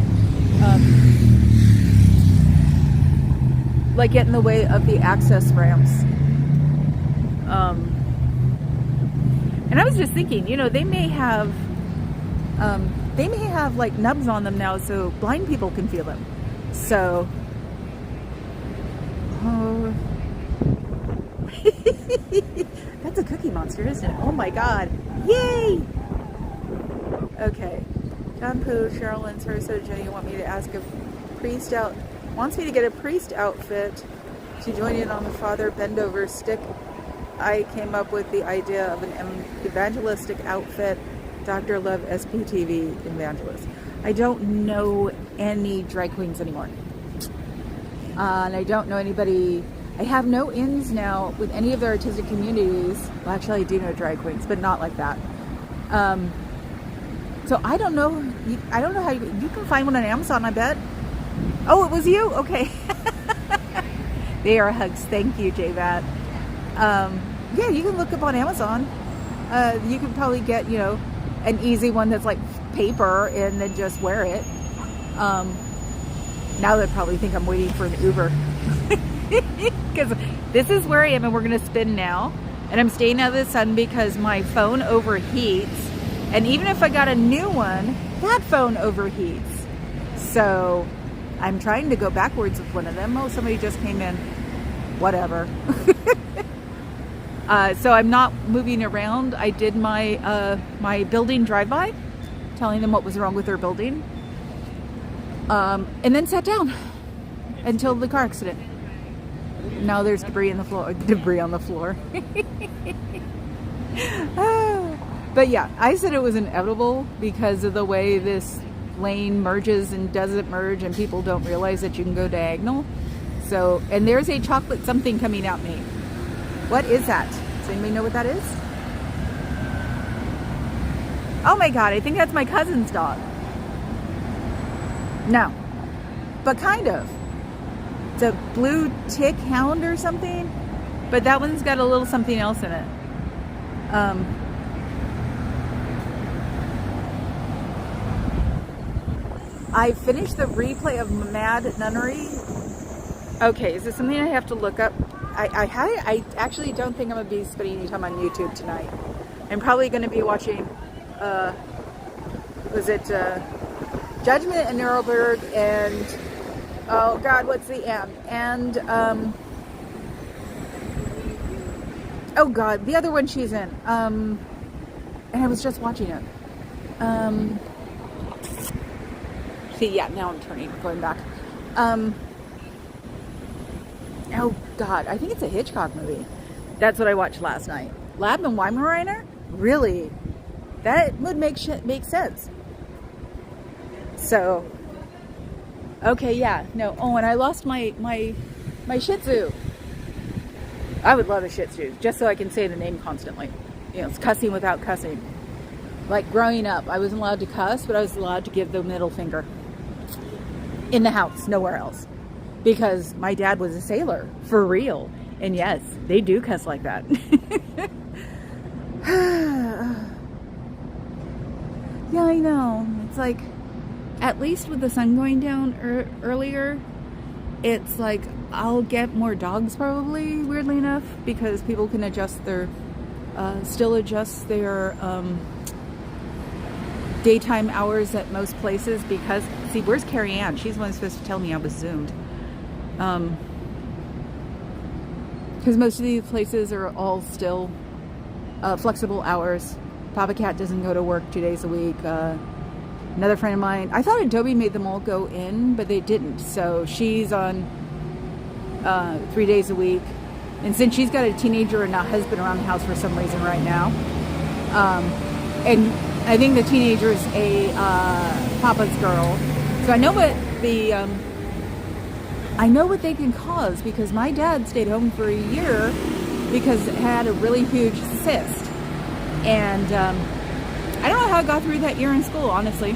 like get in the way of the access ramps. And I was just thinking, you know, they may have like nubs on them now so blind people can feel them. So, that's a Cookie Monster, isn't it? Oh my God. Yay! Okay. John Pooh, Cheryl and Sarasota Jenny want me to ask if priest wants me to get a priest outfit to join in on the Father Bendover stick. I came up with the idea of an evangelistic outfit, Dr. Love SPTV evangelist. I don't know any drag queens anymore. And I don't know anybody. I have no ins now with any of the artistic communities. Well, actually I do know drag queens, but not like that. So I don't know. I don't know how you can find one on Amazon, I bet. Oh, it was you? Okay. They are hugs. Thank you, J-Vat. Yeah, you can look up on Amazon. You can probably get, you know, an easy one that's like paper and then just wear it. Now they probably think I'm waiting for an Uber. Because this is where I am and we're going to spin now. And I'm staying out of the sun because my phone overheats. And even if I got a new one, that phone overheats. So I'm trying to go backwards with one of them. Oh, somebody just came in. Whatever. So I'm not moving around. I did my my building drive-by, telling them what was wrong with their building. And then sat down until the car accident. Now there's debris in the floor. Debris on the floor. But yeah, I said it was inevitable because of the way this lane merges and doesn't merge and people don't realize that you can go diagonal. So, and there's a chocolate something coming at me. What is that? Does anybody know what that is? Oh my God, I think that's my cousin's dog. No, but kind of. It's a blue tick hound or something, but that one's got a little something else in it. I finished the replay of Mad Nunnery. Okay, is this something I have to look up? I actually don't think I'm going to be spending any time on YouTube tonight. I'm probably going to be watching, was it Judgment in Nuremberg and, oh God, what's the M? And, oh God, the other one she's in. And I was just watching it. See, yeah, now I'm going back. Oh God, I think it's a Hitchcock movie. That's what I watched last night. Lab and Weimaraner? Really? That would make sense. So, okay, yeah, no. Oh, and I lost my Shih Tzu. I would love a Shih Tzu, just so I can say the name constantly. You know, it's cussing without cussing. Like growing up, I wasn't allowed to cuss, but I was allowed to give the middle finger. In the house, nowhere else. Because my dad was a sailor, for real. And yes, they do cuss like that. Yeah, I know. It's like, at least with the sun going down earlier, it's like I'll get more dogs probably, weirdly enough, because people can still adjust their daytime hours at most places. Because, see, where's Carrie Ann? She's the one supposed to tell me I was Zoomed. Because most of these places are all still flexible hours. Papa Cat doesn't go to work 2 days a week. Another friend of mine, I thought Adobe made them all go in, but they didn't. So she's on 3 days a week. And since she's got a teenager and a husband around the house for some reason right now, and I think the teenager is a papa's girl. So I know what they can cause, because my dad stayed home for a year because it had a really huge cyst. And I don't know how I got through that year in school, honestly.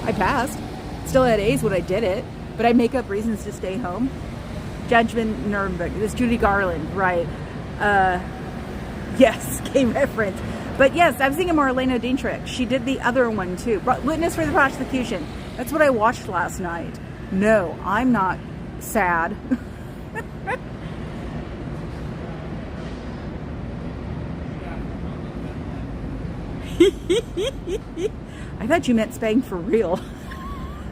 I passed. Still had A's when I did it, but I make up reasons to stay home. Judgment Nuremberg. This Judy Garland, right? Yes, gay reference. But yes, I was thinking Marlena Dietrich. She did the other one too. Witness for the Prosecution. That's what I watched last night. No, I'm not sad. I thought you meant spank for real.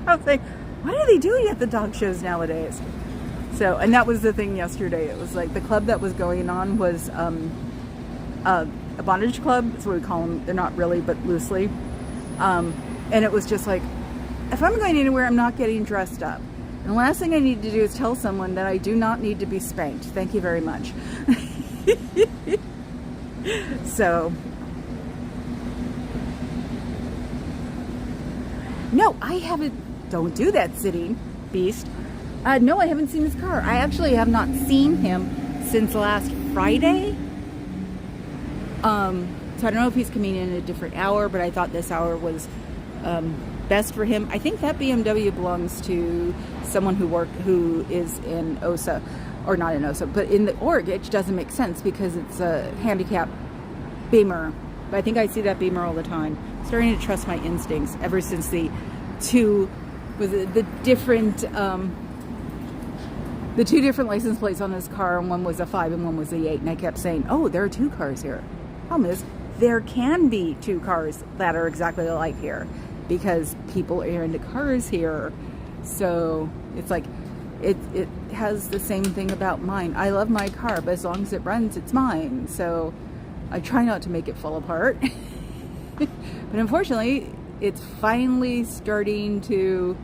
I was like, what are they doing at the dog shows nowadays? So, and that was the thing yesterday. It was like the club that was going on was a bondage club. That's what we call them. They're not really, but loosely. And it was just like, if I'm going anywhere, I'm not getting dressed up. And the last thing I need to do is tell someone that I do not need to be spanked. Thank you very much. So, no, I haven't. Don't do that, sitting beast. No, I haven't seen his car. I actually have not seen him since last Friday. So I don't know if he's coming in at a different hour, but I thought this hour was best for him. I think that BMW belongs to someone who is in OSA, or not in OSA, but in the org, which doesn't make sense because it's a handicap Beamer. But I think I see that Beamer all the time. Starting to trust my instincts ever since the two different license plates on this car, and one was a 5 and one was a 8, and I kept saying, oh, there are 2 cars here. Problem is, there can be 2 cars that are exactly alike here, because people are into cars here. So it's like it has the same thing about mine. I love my car, but as long as it runs, it's mine. So I try not to make it fall apart. But unfortunately, it's finally starting to,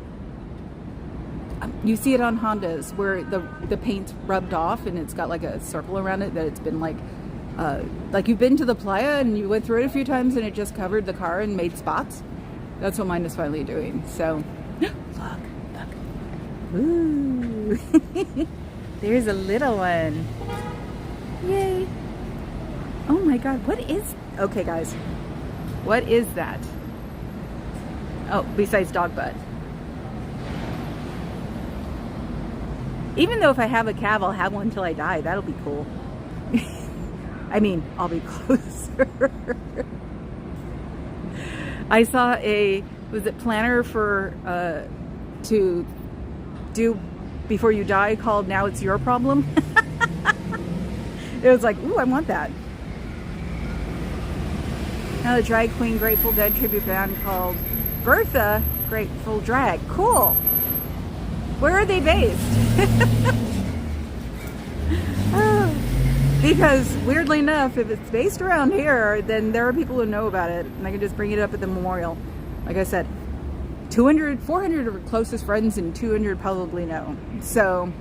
you see it on Hondas where the paint's rubbed off and it's got like a circle around it, that it's been like you've been to the playa and you went through it a few times and it just covered the car and made spots. That's what mine is finally doing. So look. Ooh. There's a little one. Yay. Oh my god, okay guys, what is that? Oh, besides dog butt. Even though if I have a calf, I'll have one until I die. That'll be cool. I mean, I'll be closer. I saw planner for to do before you die called Now It's Your Problem. It was like, ooh, I want that. Now the drag queen Grateful Dead tribute band called Bertha Grateful Drag. Cool. Where are they based? Because weirdly enough, if it's based around here, then there are people who know about it, and I can just bring it up at the memorial. Like I said, 400 are closest friends, and 200 probably know. So,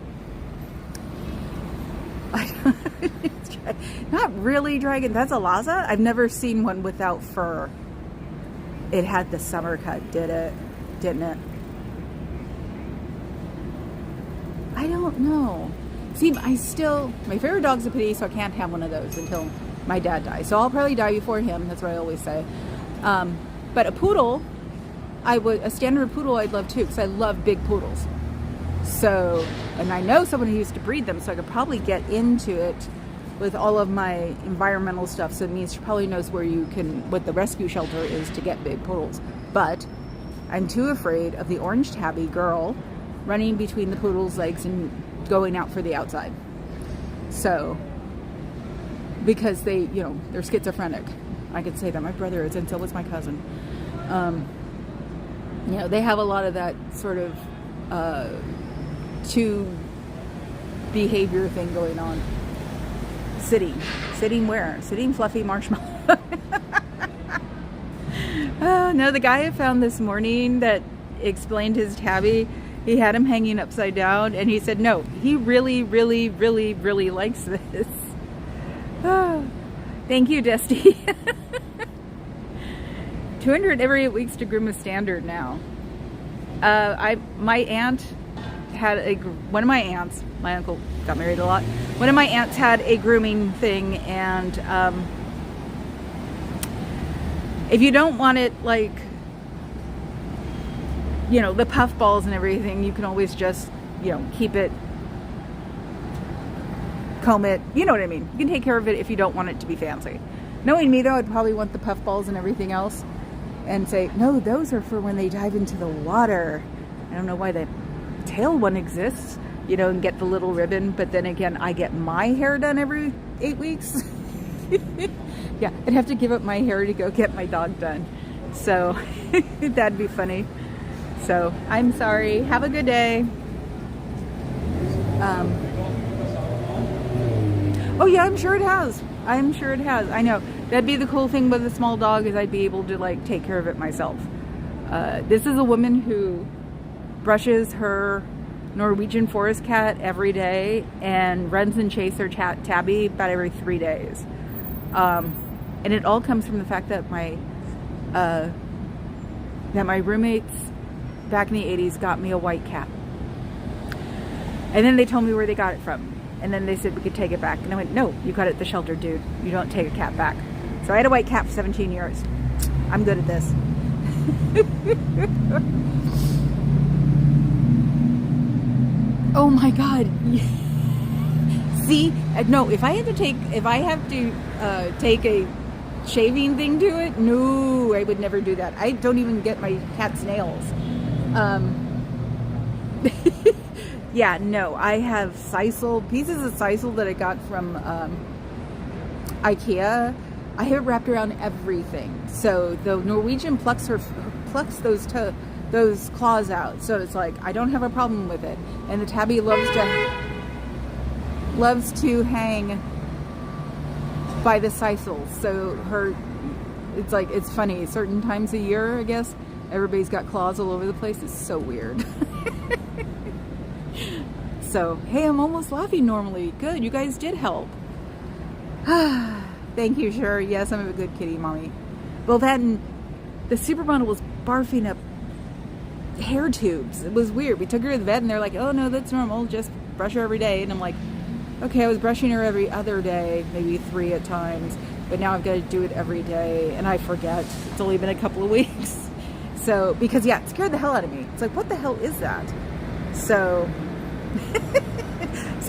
not really dragon. That's a Lhasa. I've never seen one without fur. It had the summer cut, did it? didn't it? I don't know. See, my favorite dog's a pitty, so I can't have one of those until my dad dies. So I'll probably die before him. That's what I always say. But a poodle, a standard poodle I'd love too, because I love big poodles. So, and I know someone who used to breed them, so I could probably get into it with all of my environmental stuff. So it means she probably knows what the rescue shelter is to get big poodles. But I'm too afraid of the orange tabby girl running between the poodle's legs and going out for the outside. So, because they're schizophrenic. I could say that. My brother is, and so was my cousin. They have a lot of that sort of two behavior thing going on. Sitting where? Sitting fluffy marshmallow. Oh no, the guy I found this morning that explained his tabby, he had him hanging upside down, and he said no, he really, really, really, really likes this. Oh, thank you, Dusty. 200 every 8 weeks to groom is standard now. One of my aunts, my uncle got married a lot. One of my aunts had a grooming thing, and if you don't want it like, the puff balls and everything, you can always just, keep it, comb it, you know what I mean. You can take care of it if you don't want it to be fancy. Knowing me though, I'd probably want the puff balls and everything else, and say, no, those are for when they dive into the water. I don't know why the tail one exists, and get the little ribbon, but then again, I get my hair done every 8 weeks. Yeah, I'd have to give up my hair to go get my dog done. So that'd be funny. So I'm sorry. Have a good day. Oh yeah, I'm sure it has. I know. That'd be the cool thing with a small dog, is I'd be able to take care of it myself. This is a woman who brushes her Norwegian forest cat every day and runs and chases her tabby about every 3 days. And it all comes from the fact that my roommates back in the 80s got me a white cat. And then they told me where they got it from. And then they said we could take it back. And I went, no, you got it at the shelter, dude. You don't take a cat back. So I had a white cat for 17 years. I'm good at this. Oh my God. See, no, if I have to take a shaving thing to it, no, I would never do that. I don't even get my cat's nails. Yeah, no, I have pieces of sisal that I got from IKEA. I have it wrapped around everything. So the Norwegian plucks those claws out. So it's like, I don't have a problem with it. And the tabby loves to hang by the sisal. So it's funny. Certain times a year, I guess, everybody's got claws all over the place. It's so weird. So, hey, I'm almost laughing normally. Good, you guys did help. Thank you, sure. Yes, I'm a good kitty, mommy. Well, then the supermodel was barfing up hair tubes. It was weird. We took her to the vet and they're like, oh no, that's normal. Just brush her every day. And I'm like, okay, I was brushing her every other day, maybe 3 at times. But now I've got to do it every day. And I forget. It's only been a couple of weeks. So, because yeah, it scared the hell out of me. It's like, what the hell is that? So,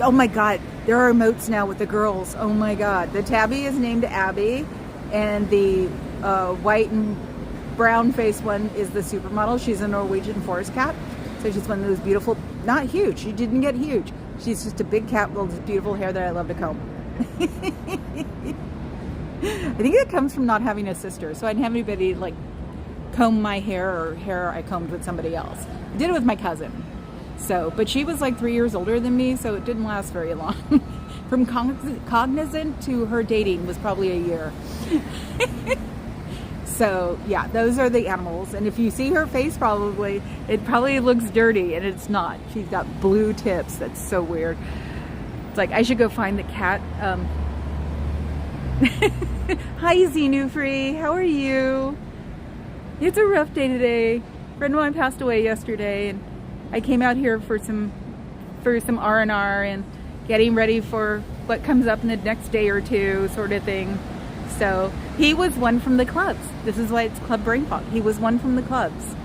oh my God, there are emotes now with the girls. Oh my God. The tabby is named Abby, and the white and brown face one is the supermodel. She's a Norwegian forest cat. So she's one of those beautiful, not huge. She didn't get huge. She's just a big cat with beautiful hair that I love to comb. I think it comes from not having a sister. So I didn't have anybody comb my hair, or hair I combed with somebody else. I did it with my cousin. So, but she was 3 years older than me, so it didn't last very long. From cognizant to her dating was probably a year. So, yeah, those are the animals. And if you see her face, it probably looks dirty, and it's not. She's got blue tips. That's so weird. It's like, I should go find the cat. Hi, Xenufree. How are you? It's a rough day today. friend of mine passed away yesterday, and I came out here for some R&R and getting ready for what comes up in the next day or two, sort of thing. So he was one from the clubs. This is why it's Club Brain Fog. He was one from the clubs.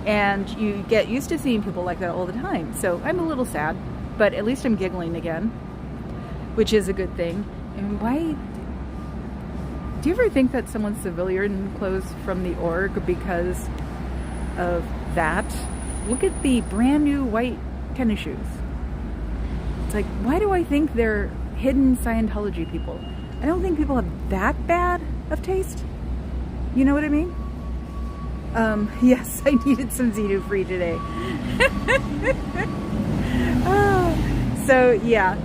And you get used to seeing people like that all the time. So I'm a little sad, but at least I'm giggling again, which is a good thing. And why? Do you ever think that someone's civilian clothes from the org because of that? Look at the brand new white tennis shoes. It's like, why do I think they're hidden Scientology people? I don't think people have that bad of taste. You know what I mean? Yes, I needed some Xenu free today. So yeah.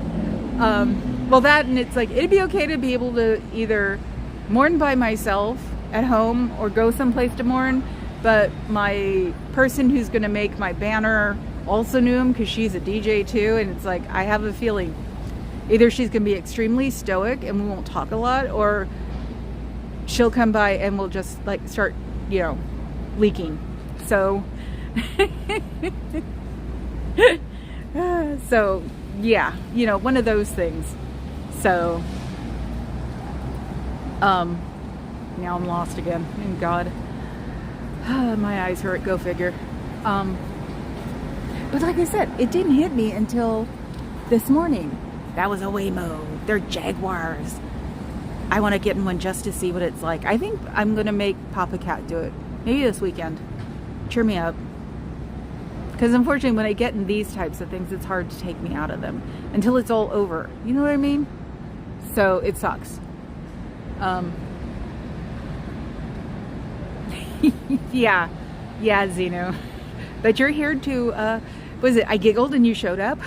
Well, that, and it's like, it'd be okay to be able to either mourn by myself at home or go someplace to mourn, but my person who's going to make my banner also knew him because she's a DJ too, and it's like, I have a feeling either she's going to be extremely stoic and we won't talk a lot, or she'll come by and we'll just like start, you know, leaking. So so yeah, you know, one of those things. So now I'm lost again. Thank God. My eyes hurt, go figure. But like I said, it didn't hit me until this morning. That was a Waymo. They're Jaguars. I want to get in one just to see what it's like. I think I'm going to make Papa Cat do it. Maybe this weekend. Cheer me up. Because unfortunately, when I get in these types of things, it's hard to take me out of them until it's all over. You know what I mean? So it sucks. Yeah, Xenu. But you're here to, was it, I giggled and you showed up?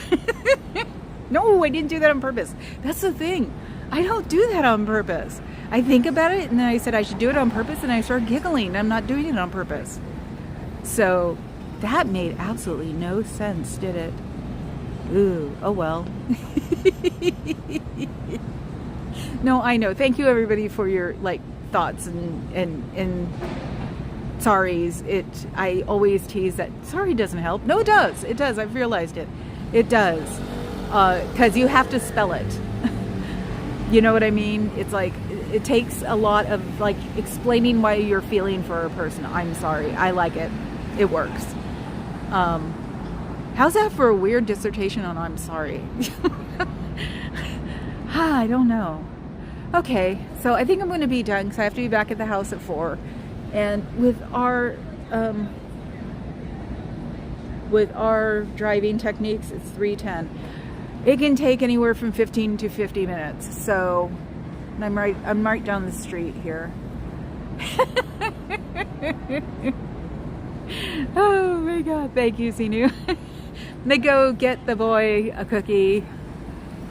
No, I didn't do that on purpose. That's the thing. I don't do that on purpose. I think about it and then I said I should do it on purpose and I started giggling. I'm not doing it on purpose. So that made absolutely no sense, did it? Ooh, oh well. No, I know. Thank you everybody for your like thoughts and sorries. I always tease that sorry doesn't help. No, it does. It does. I've realized it. It does. Because you have to spell it. You know what I mean? It's like, it takes a lot of like explaining why you're feeling for a person. I'm sorry. I like it. It works. How's that for a weird dissertation on I'm sorry? I don't know. Okay, so I think I'm going to be done because I have to be back at the house at 4. And with our driving techniques, it's 3:10. It can take anywhere from 15 to 50 minutes. So I'm right down the street here. Oh my God! Thank you, Xenu. They go get the boy a cookie,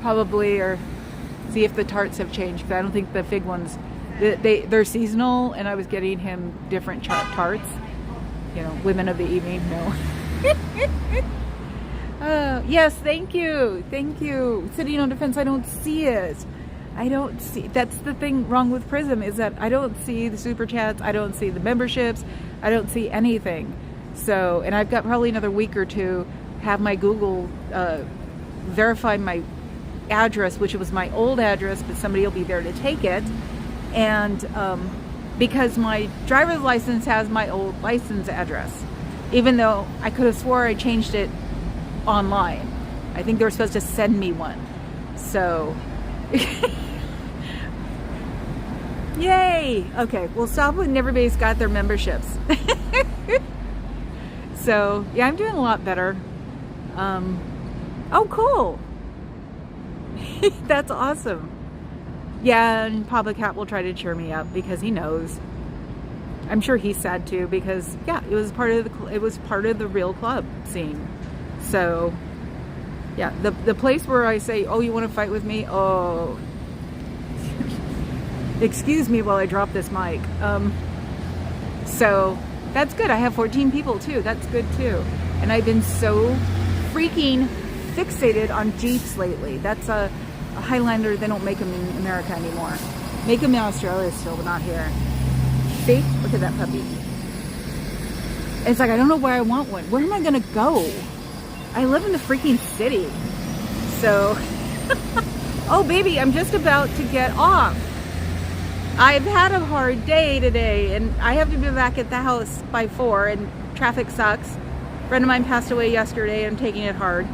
probably, or see if the tarts have changed. Because I don't think the fig ones, they're seasonal, and I was getting him different tarts. You know, women of the evening. No. Yes, thank you. Sitting on defense, I don't see it. I don't see. That's the thing wrong with Prism, is that I don't see the super chats. I don't see the memberships. I don't see anything. So, and I've got probably another week or two, have my Google verify my address, which was my old address, but somebody will be there to take it. And because my driver's license has my old license address, even though I could have swore I changed it online. I think they were supposed to send me one. So, yay! Okay, we'll stop when everybody's got their memberships. So, yeah, I'm doing a lot better. Oh, cool! That's awesome. Yeah, and Papa Cat will try to cheer me up because he knows. I'm sure he's sad too because, yeah, it was part of the real club scene. So, yeah, the place where I say, oh, you want to fight with me? Oh, excuse me while I drop this mic. So that's good. I have 14 people too. That's good too. And I've been so freaking fixated on Jeeps lately. That's a Highlander. They don't make them in America anymore. Make them in Australia still, but not here. See? Look at that puppy. It's like, I don't know where I want one. Where am I going to go? I live in the freaking city. So, oh baby, I'm just about to get off. I've had a hard day today, and I have to be back at the house by 4, and traffic sucks. A friend of mine passed away yesterday, and I'm taking it hard.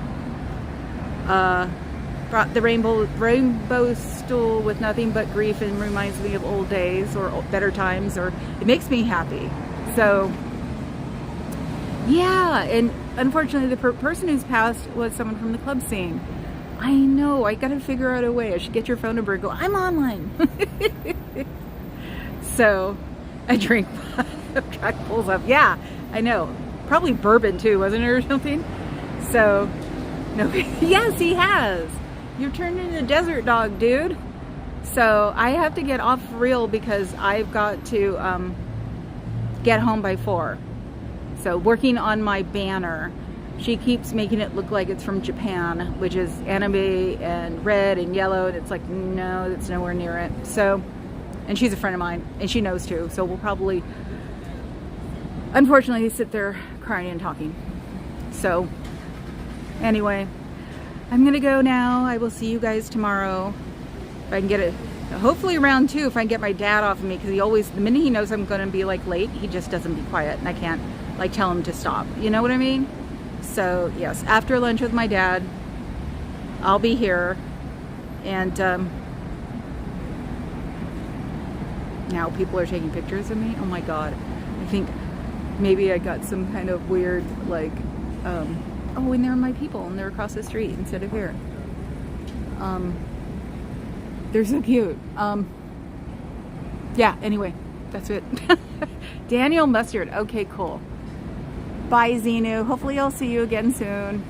Brought the rainbow stool with nothing but grief, and reminds me of old days or better times, or it makes me happy. So, yeah, and unfortunately the person who's passed was someone from the club scene. I know, I gotta figure out a way. I should get your phone number and go, I'm online. So, a drink truck pulls up. Yeah, I know. Probably bourbon too, wasn't it, or something? So, no, yes, he has. You've turned into a desert dog, dude. So, I have to get off real because I've got to get home by 4. So, working on my banner. She keeps making it look like it's from Japan, which is anime and red and yellow, and it's like, no, it's nowhere near it. So, and she's a friend of mine, and she knows too, so we'll probably, unfortunately, sit there crying and talking. So, anyway, I'm gonna go now. I will see you guys tomorrow. If I can get it, hopefully around 2, if I can get my dad off of me, because he always, the minute he knows I'm gonna be like late, he just doesn't be quiet, and I can't like tell him to stop. You know what I mean? So yes, after lunch with my dad, I'll be here, and now people are taking pictures of me. Oh my god, I think maybe I got some kind of weird like oh, and they're my people, and they're across the street instead of here. They're so cute. Yeah, anyway, that's it. Daniel Mustard. Okay, cool. Bye, Xenu. Hopefully I'll see you again soon.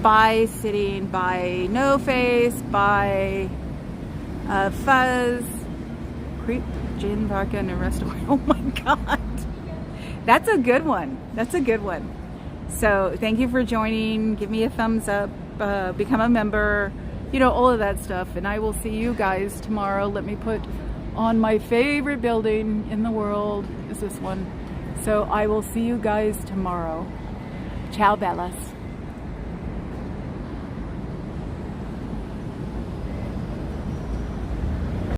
Bye, Sitting. Bye, No Face. Bye, Fuzz. Creep, Gin, Vodka, and Arrest Oil. Oh my god. That's a good one. That's a good one. So, thank you for joining. Give me a thumbs up. Become a member. You know, all of that stuff. And I will see you guys tomorrow. Let me put on my favorite building in the world. Is this one. So I will see you guys tomorrow. Ciao, Bellas.